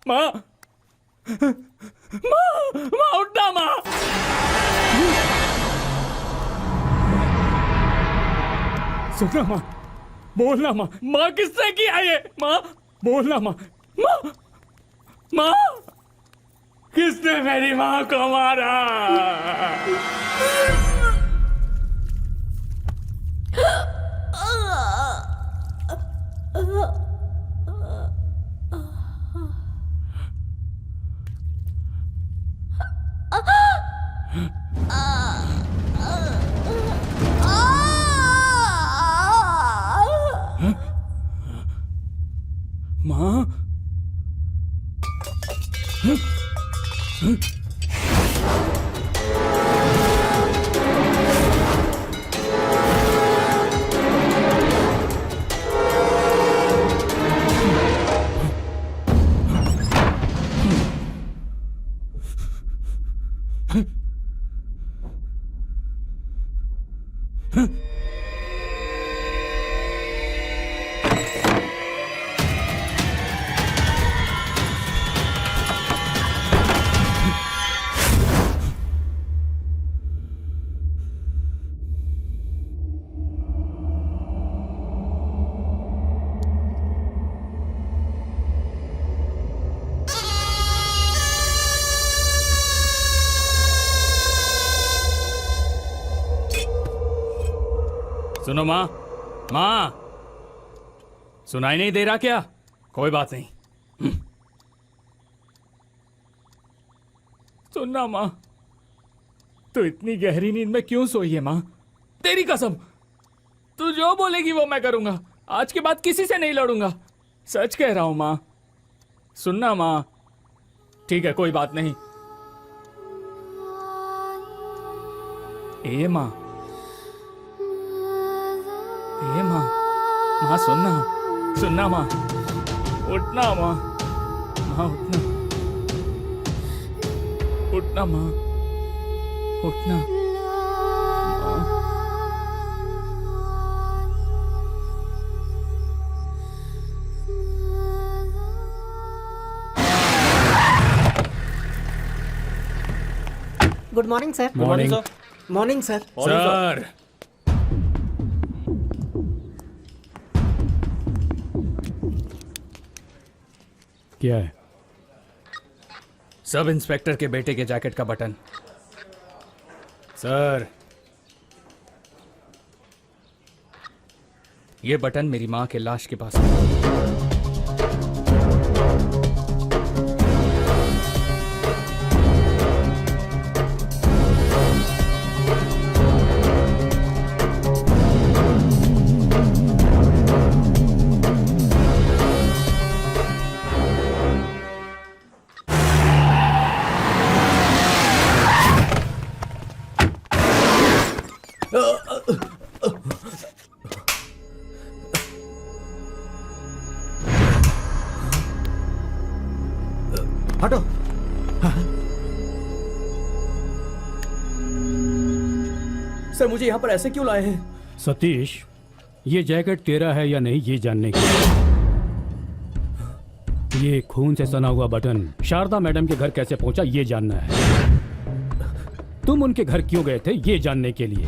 माँ, माँ, माँ उठना माँ। सुनना माँ, बोलना माँ, माँ किसने किया ये? माँ बोलना माँ, माँ, माँ, किसने मेरी माँ को मारा? माँ, सुनो माँ, माँ, सुनाई नहीं दे रहा क्या? कोई बात नहीं। सुनना माँ, तू इतनी गहरी नींद में क्यों सोई है माँ? तेरी कसम, तू जो बोलेगी वो मैं करूंगा। आज के बाद किसी से नहीं लड़ूंगा, सच कह रहा हूं माँ। सुनना माँ, ठीक है कोई बात नहीं। ए माँ, ए माँ, माँ सुनना, सुनना माँ, उठना माँ, माँ उठना, उठना माँ, उठना। Good morning sir. Morning. Morning sir. Sir, क्या है? सब इंस्पेक्टर के बेटे के जैकेट का बटन। सर, ये बटन मेरी माँ के लाश के पास है। हटो। सर मुझे यहाँ पर ऐसे क्यों लाए हैं? सतीश, ये जैकेट तेरा है या नहीं ये जानने के लिए। ये खून से सना हुआ बटन शारदा मैडम के घर कैसे पहुंचा ये जानना है। तुम उनके घर क्यों गए थे ये जानने के लिए।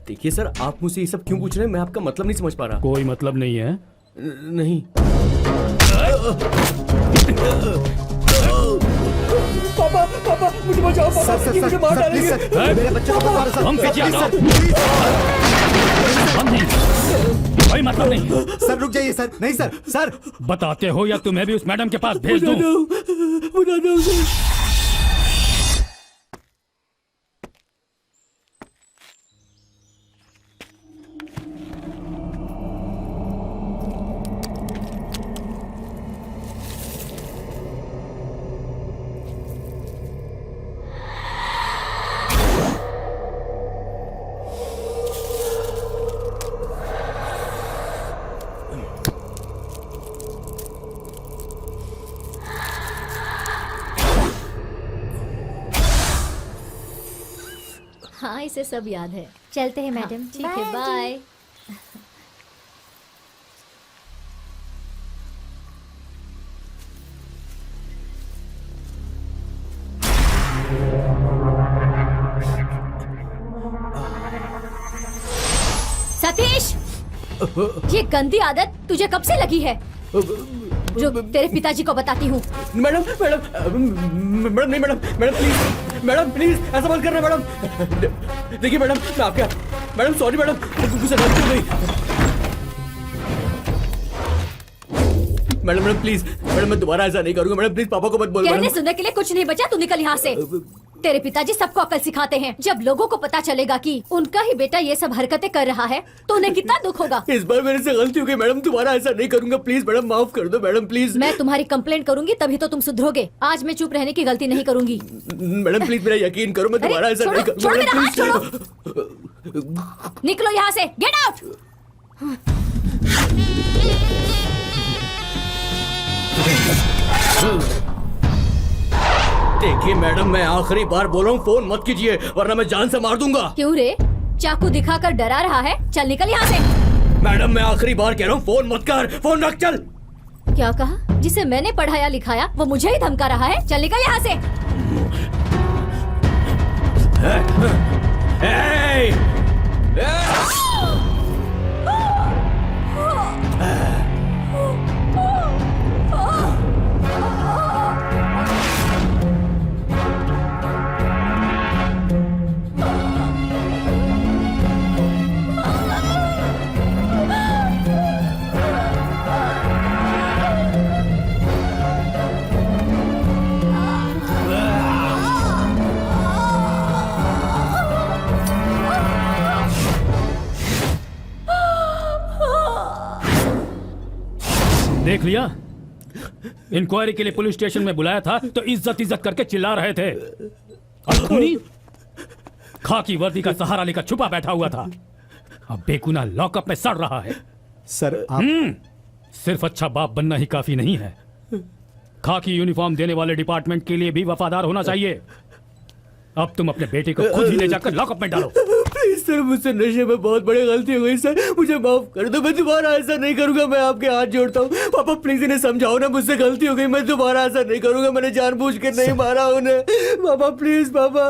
देखिए सर, आप मुझसे ये सब क्यों पूछ रहे हैं? मैं आपका मतलब नहीं समझ पा रहा। कोई मतलब नहीं है। नहीं। पापा, पापा, मुझे बचाओ पापा, ये मुझे मार डालेंगे। मेरे बच्चे को मारो सर। हम पीछे आ जाओ। हम नहीं, कोई मतलब नहीं। सर रुक जाइए सर। नहीं सर। सर बताते हो या तुम्हें भी उस मैडम के पास भेज दूं? बता दो सर। हाँ, इसे सब याद है। चलते हैं मैडम। ठीक है, बाय। सतीश, ये गंदी आदत तुझे कब से लगी है? रुक, तेरे पिताजी को बताती हूँ। मैडम, मैडम, मैडम नहीं madam, madam please, madam please ऐसा मत करना मैडम। देखिए मैडम, मैं आपके, मैडम सॉरी मैडम, मुझसे गलती हो गई। मैडम, मैडम प्लीज, मैडम मैं दोबारा ऐसा नहीं करूंगा। मैडम प्लीज पापा को मत बोलो। कहने मैडम सुनने के लिए कुछ नहीं बचा, तू निकल यहाँ से। तेरे पिताजी सबको अकल सिखाते हैं। जब लोगों को पता चलेगा कि उनका ही बेटा ये सब हरकतें कर रहा है तो उन्हें कितना दुख होगा। इस बार मेरे से गलती हो गई मैडम, दोबारा ऐसा नहीं करूंगा। प्लीज मैडम माफ कर दो मैडम प्लीज। मैं तुम्हारी कंप्लेंट करूंगी तभी तो तुम सुधरोगे। आज मैं चुप रहने की गलती नहीं करूंगी। मैडम प्लीज मेरा यकीन करो, मैं दोबारा ऐसा नहीं करूंगा। छोड़ो मेरा मैडम, हाथ, प्लीज छोड़ो। निकलो यहाँ से, गेट आउट। देखिए मैडम, मैं आखिरी बार बोल रहा हूँ, फोन मत कीजिए वरना मैं जान से मार दूंगा। क्यों रे, चाकू दिखाकर डरा रहा है? चल निकल यहाँ से। मैडम मैं आखिरी बार कह रहा हूँ, फोन मत कर, फोन रख चल। क्या कहा? जिसे मैंने पढ़ाया लिखाया वो मुझे ही धमका रहा है। चल निकल यहाँ से। देख लिया, इंक्वायरी के लिए पुलिस स्टेशन में बुलाया था तो इज्जत इज्जत करके चिल्ला रहे थे। और खूनी खाकी वर्दी का सहारा लेकर छुपा बैठा हुआ था, अब बेगुनाह लॉकअप में सड़ रहा है। सर आप सिर्फ अच्छा बाप बनना ही काफी नहीं है, खाकी यूनिफॉर्म देने वाले डिपार्टमेंट के लिए भी वफादार होना चाहिए। अब तुम अपने बेटे को खुद ही ले जाकर लॉकअप में डालो। प्लीज सर, मुझसे नशे में बहुत बड़ी गलती हो गई सर, मुझे माफ कर दो। मैं दोबारा ऐसा नहीं करूंगा, मैं आपके हाथ जोड़ता हूँ। पापा प्लीज इन्हें समझाओ ना, मुझसे गलती हो गई, मैं दोबारा ऐसा नहीं करूंगा। मैंने जानबूझ के नहीं मारा उन्हें। पापा प्लीज, पापा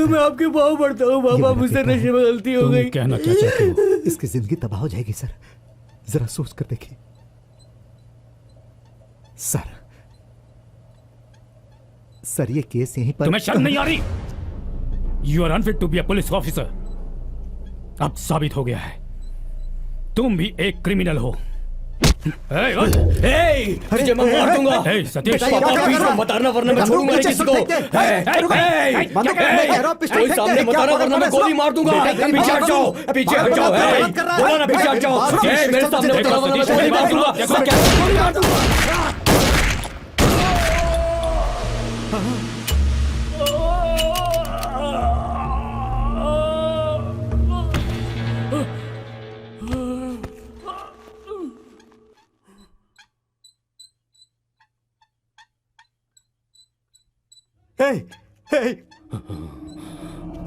मैं आपके पाँव पड़ता हूँ। पापा मुझसे नशे में गलती हो गई। कहना क्या चाहते हो? इसकी जिंदगी तबाह हो जाएगी सर, जरा सोच कर देखिए सर। सर ये केस यहीं पर। तुम्हें शर्म नहीं आ रही? You are unfit to be a police officer. अब साबित हो गया है तुम भी एक क्रिमिनल हो। तुझे मैं मार दूंगा। सतीश, प्लीज मत मारना वरना मैं छोड़ूंगा नहीं किसी को। कोई सामने मत आना वरना मैं गोली मार दूंगा। पीछे हट जाओ, पीछे हट जाओ। बोला ना पीछे हट जाओ। मेरे सामने मत आना वरना मैं गोली मार दूंगा। गोली मार दूंगा।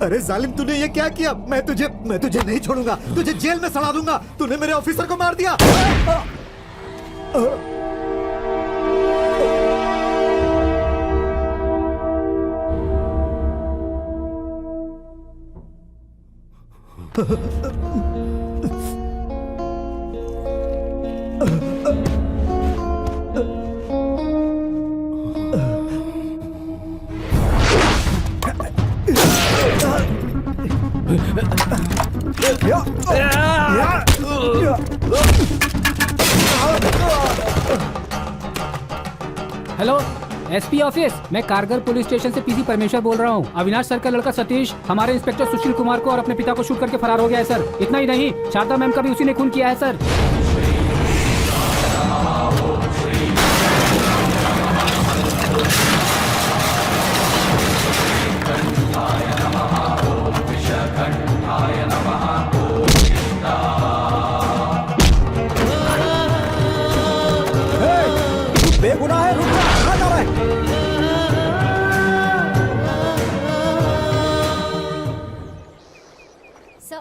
अरे जालिम, तूने ये क्या किया? मैं तुझे नहीं छोड़ूंगा, तुझे जेल में सड़ा दूंगा। तूने मेरे ऑफिसर को मार दिया। हेलो एसपी ऑफिस, मैं कारगर पुलिस स्टेशन से पीसी परमेश्वर बोल रहा हूँ। अविनाश सर का लड़का सतीश हमारे इंस्पेक्टर सुशील कुमार को और अपने पिता को शूट करके फरार हो गया है सर। इतना ही नहीं, शारदा मैम का भी उसी ने खून किया है सर। बेगुनाह है, रुक जा, कहाँ जा रहा है?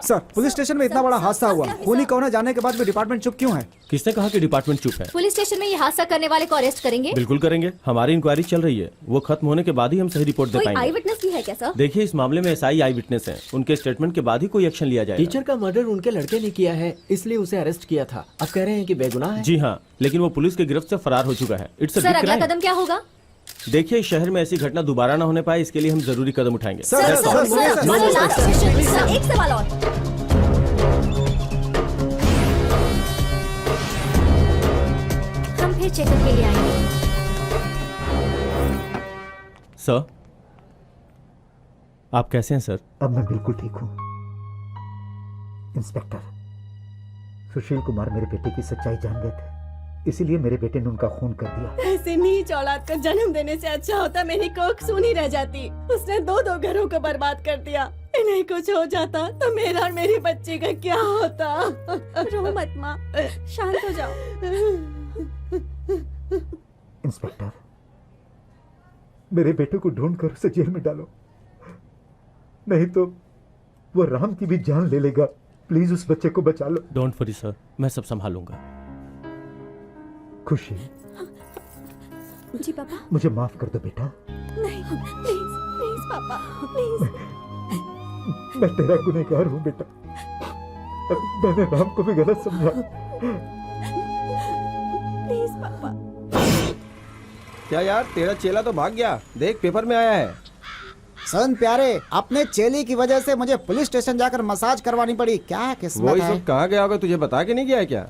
सर, पुलिस स्टेशन में इतना बड़ा हादसा हुआ, खूनी कौन है जानने के बाद भी डिपार्टमेंट चुप क्यों है? किसने कहा कि डिपार्टमेंट चुप है? पुलिस स्टेशन में ये हादसा करने वाले को अरेस्ट करेंगे। बिल्कुल करेंगे, हमारी इंक्वायरी चल रही है। वो खत्म होने के बाद ही हम सही रिपोर्ट दे कोई आई पाएंगे। विटनेस भी है क्या सर? देखिए, इस मामले में एसआई आई विटनेस हैं। उनके स्टेटमेंट के बाद ही कोई एक्शन लिया जाएगा। टीचर का मर्डर उनके लड़के ने किया है, इसलिए उसे अरेस्ट किया था। अब कह रहे हैं कि बेगुनाह है। जी हाँ, लेकिन वो पुलिस के गिरफ्त से फरार हो चुका है। इट्स सर, अगला कदम क्या होगा? देखिए, इस शहर में ऐसी घटना दोबारा ना होने पाए, इसके लिए हम जरूरी कदम उठाएंगे। सर, एक सवाल और। हम फिर चेकअप के लिए आएंगे। सर, आप कैसे हैं सर? अब मैं बिल्कुल ठीक हूँ। इंस्पेक्टर, सुशील कुमार मेरे बेटे की सच्चाई जान गए थे, इसीलिए मेरे बेटे ने उनका खून कर दिया। ऐसे नीच औलाद को जन्म देने से अच्छा होता मेरी कोख सूनी रह जाती। उसने दो घरों को बर्बाद कर दिया। इन्हें कुछ हो जाता तो मेरा और मेरी बच्ची का क्या होता? रो मत माँ, शांत हो जाओ। इंस्पेक्टर, मेरे बेटे को ढूंढ कर उसे जेल में डालो, नहीं तो वो राम की भी जान ले लेगा। प्लीज उस बच्चे को बचा लो। डोंट वरी सर, मैं सब संभालूंगा। खुशी, जी पापा। मुझे माफ कर दो बेटा। नहीं, प्लीज प्लीज पापा, प्लीज। मैं तेरा गुनहगार हूँ बेटा। मैंने राम को भी गलत समझा। प्लीज पापा। क्या यार, तेरा चेला तो भाग गया, देख पेपर में आया है। सन प्यारे, अपने चेली की वजह से मुझे पुलिस स्टेशन जाकर मसाज करवानी पड़ी। क्या किस्मत वही है। सब कहाँ गया होगा, तुझे बता के नहीं गया है क्या?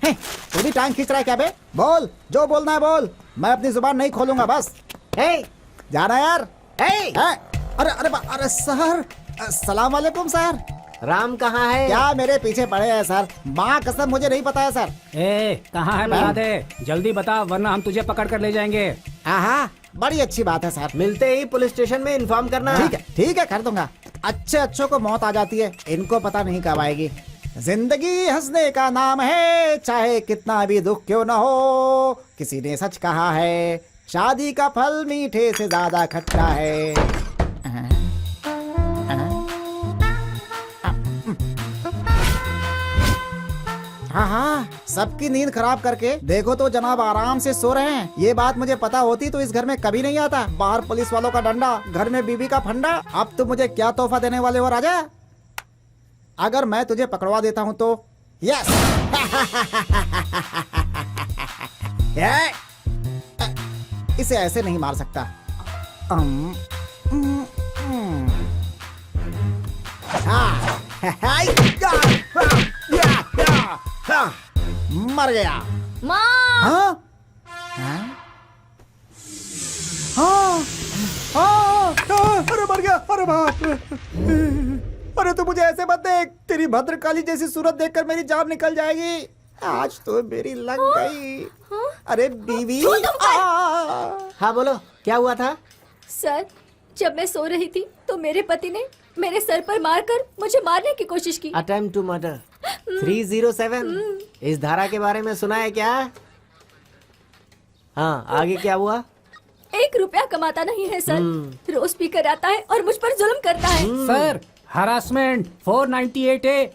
तू भी टांग खींच रहा है क्या बे? बोल, जो बोलना है बोल, मैं अपनी जुबान नहीं खोलूंगा बस। हे, जाना यार। हे, अरे अरे अरे सर, अस्सलाम वालेकुम सर। राम कहाँ है? क्या मेरे पीछे पड़े हैं सर? माँ कसम मुझे नहीं पता है सर। कहाँ है बता दे, जल्दी बता वरना हम तुझे पकड़ कर ले जाएंगे। हाँ, बड़ी अच्छी बात है सर। मिलते ही पुलिस स्टेशन में इन्फॉर्म करना। ठीक है कर दूंगा। अच्छे अच्छों को मौत आ जाती है, इनको पता नहीं कब आएगी। जिंदगी हंसने का नाम है, चाहे कितना भी दुख क्यों न हो। किसी ने सच कहा है, शादी का फल मीठे से ज्यादा खट्टा है। हाँ हाँ, सबकी नींद खराब करके देखो तो जनाब आराम से सो रहे हैं। ये बात मुझे पता होती तो इस घर में कभी नहीं आता। बाहर पुलिस वालों का डंडा, घर में बीबी का फंडा। अब तुम मुझे क्या तोहफा देने वाले हो राजा? अगर मैं तुझे पकड़वा देता हूँ तो? यस। इसे ऐसे नहीं मार सकता। मर गया। माँ। हाँ? अरे मर गया। अरे बाप रे। अरे तू मुझे ऐसे मत देख, तेरी भद्रकाली जैसी सूरत देखकर मेरी जान निकल जाएगी। आज तो मेरी लग गई। अरे बीवी। हाँ बोलो, क्या हुआ था? सर, जब मैं सो रही थी तो मेरे पति ने मेरे सर पर मारकर मुझे मारने की कोशिश की। Attempt to murder 307। इस धारा के बारे में सुना है क्या? हाँ, आगे क्या हुआ? 1 रुपया कमाता नहीं है सर, रोज पी कर आता है और मुझ पर जुल्म करता है। Sir, harassment 498A।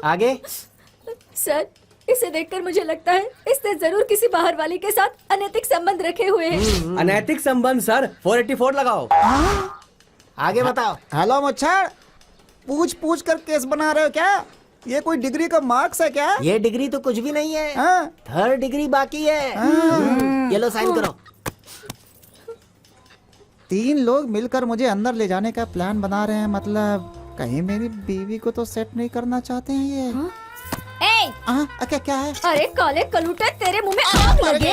आगे? सर, इसे देखकर मुझे लगता है इसने जरूर किसी बाहर वाली के साथ अनैतिक संबंध रखे हुए हैं। अनैतिक संबंध सर, 484 लगाओ। आगे बताओ। हेलो मुच्छर, पूछ पूछ कर केस बना रहे हो क्या? ये कोई डिग्री का मार्क्स है क्या? ये डिग्री तो कुछ भी नहीं है। हाँ? 3rd डिग्री बाकी है। ये लो साइन करो। 3 लोग मिलकर मुझे अंदर ले जाने का प्लान बना रहे हैं। मतलब कहीं मेरी बीवी को तो सेट नहीं करना चाहते हैं ये। क्या है? अरे काले कलूटे, तेरे मुंह में आग लगे।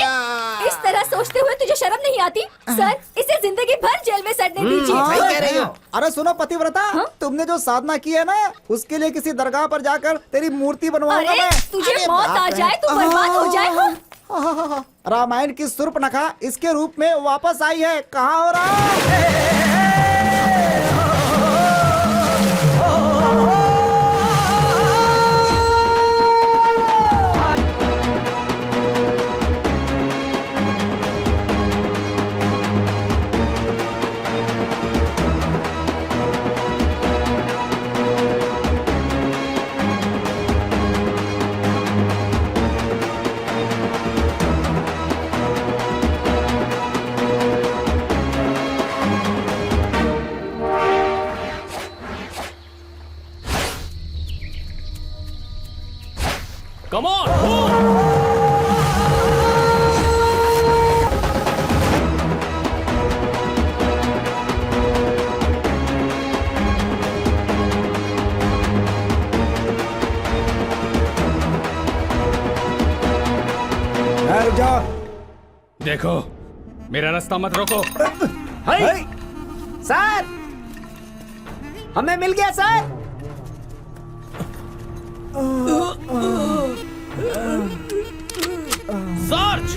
इस तरह सोचते हुए तुझे शर्म नहीं आती? सर, इसे जिंदगी भर जेल में सड़ने दीजिए। कह रही हो? अरे सुनो पतिव्रता, तुमने जो साधना की है ना, उसके लिए किसी दरगाह पर जाकर तेरी मूर्ति बनवाऊंगा अरे, मैं। तुझे मौत आ जाए तो बर्बाद हो जाए। रामायण की शूर्पणखा इसके रूप में वापस आई है। कहाँ हो रहा है? Come on, move! रुक जाओ। देखो, मेरा रास्ता मत रोको। सर, हमें मिल गया सर। सर्च!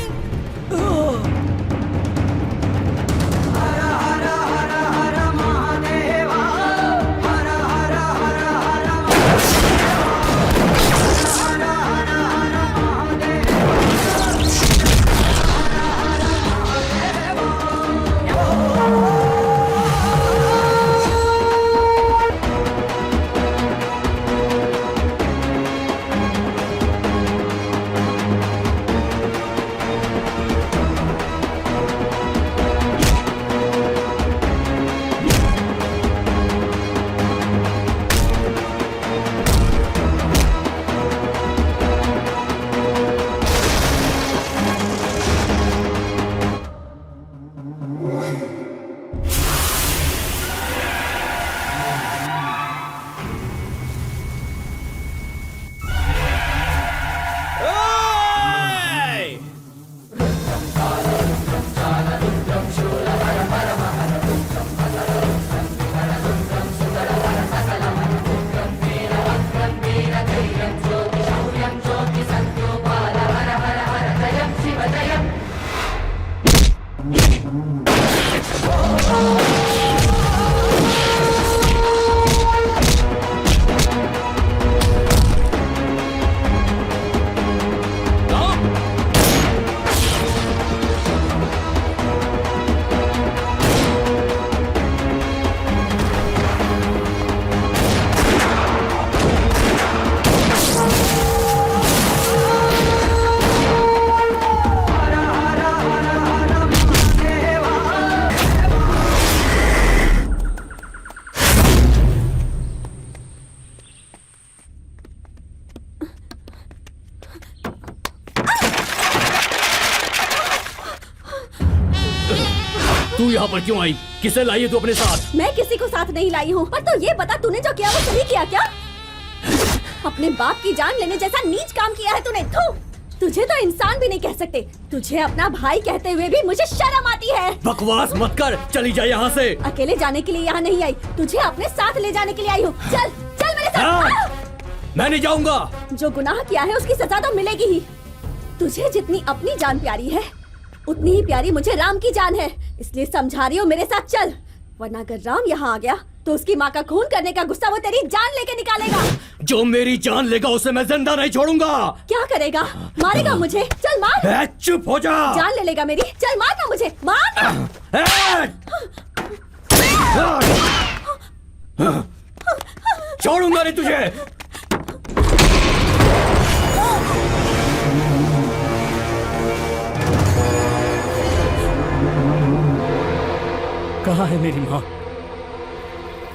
तू यहाँ पर क्यों आई? किसे लाई है तू अपने साथ? मैं किसी को साथ नहीं लाई हूँ, पर तो ये बता तूने जो किया वो सही किया क्या? अपने बाप की जान लेने जैसा नीच काम किया है तूने। थू, तुझे तो इंसान भी नहीं कह सकते। तुझे अपना भाई कहते हुए भी मुझे शर्म आती है। बकवास मत कर, चली जा यहाँ से। अकेले जाने के लिए यहाँ नहीं आई, तुझे अपने साथ ले जाने के लिए आई हूँ। चल चल मेरे साथ। मैं नहीं जाऊंगा। जो गुनाह किया है उसकी सजा तो मिलेगी ही। तुझे जितनी अपनी जान प्यारी है उतनी ही प्यारी मुझे राम की जान है, इसलिए समझा रही हूँ मेरे साथ चल, वरना अगर राम यहाँ आ गया तो उसकी माँ का खून करने का गुस्सा वो तेरी जान लेके निकालेगा। जो मेरी जान लेगा उसे मैं जिंदा नहीं छोड़ूंगा। क्या करेगा? मारेगा मुझे? चल मार। चुप हो जा। जान ले लेगा मेरी? चल मारना मुझे, मार। छोड़ूंगा नहीं तुझे। कहाँ है मेरी माँ?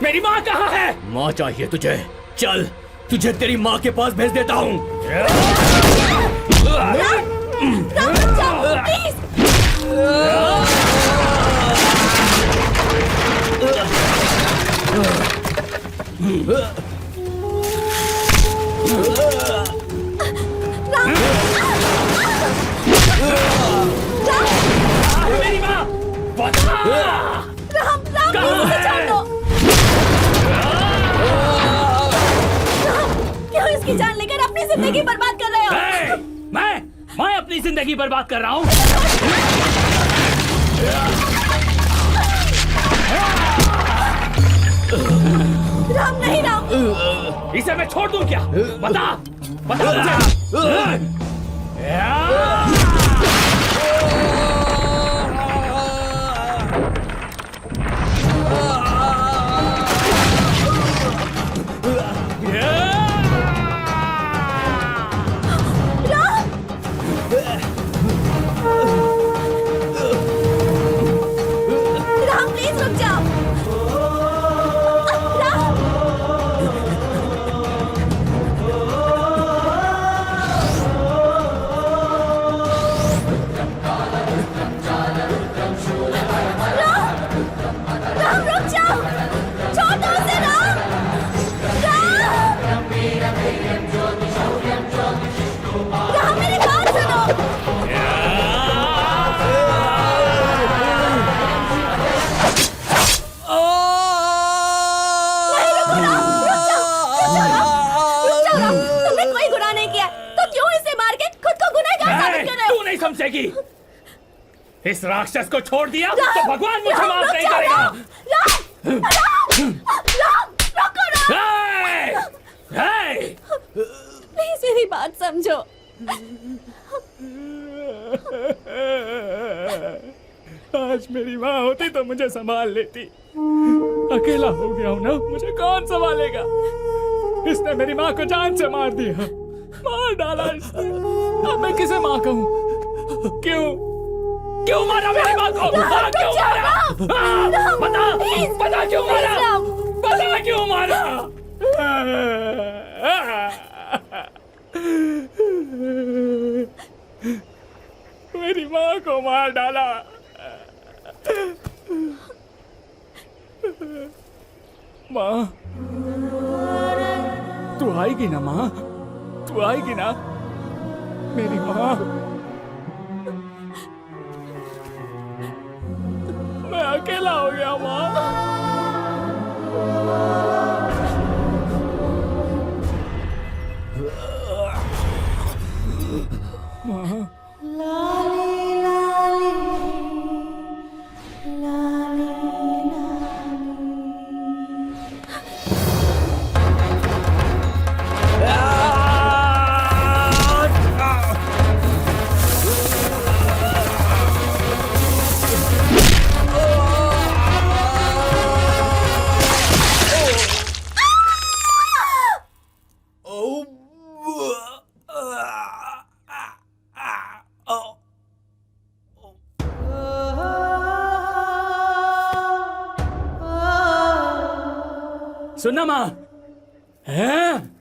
मेरी माँ कहाँ है? माँ चाहिए तुझे? चल तुझे तेरी माँ के पास भेज देता हूँ। मेरी माँ बता। राम राम मुझे छोड़ दो। राम, क्यों इसकी जान लेकर अपनी जिंदगी बर्बाद कर रहे हो? मैं अपनी जिंदगी बर्बाद कर रहा हूँ? राम नहीं राम। इसे मैं छोड़ दूं क्या? बता बता मुझे। राम प्लीज रुक जाओ। राम राम रुक जाओ, छोड़ दो उसे। राम राम मेरी बात सुनो। नहीं, रुको राम, रुक जाओ, रुक जाओ राम, रुक जाओ राम। तुमने कोई गुनाह नहीं किया तो क्यों इसे मार के खुद को गुनहगार साबित कर रहे हो? तू नहीं समझेगी। इस राक्षस को छोड़ दिया राम, तो भगवान मुझे राम, माफ रुक नहीं जाओ, करेगा। राम राम रुको राम। प्लीज मेरी बात समझो। आज मेरी माँ होती तो मुझे संभाल लेती। अकेला हो गया हूँ ना, मुझे कौन संभालेगा? इसने मेरी माँ को जान से मार दिया, मार डाला इसने। अब मैं किसे माँ कहूँ? क्यों मारा मेरी माँ को? क्यों मारा? बता बता क्यों मारा? बता क्यों मारा? मेरी माँ को मार डाला। माँ तू आएगी ना? माँ तू आएगी ना? मेरी माँ, मैं अकेला हो गया माँ। सुनना माँ, हैं?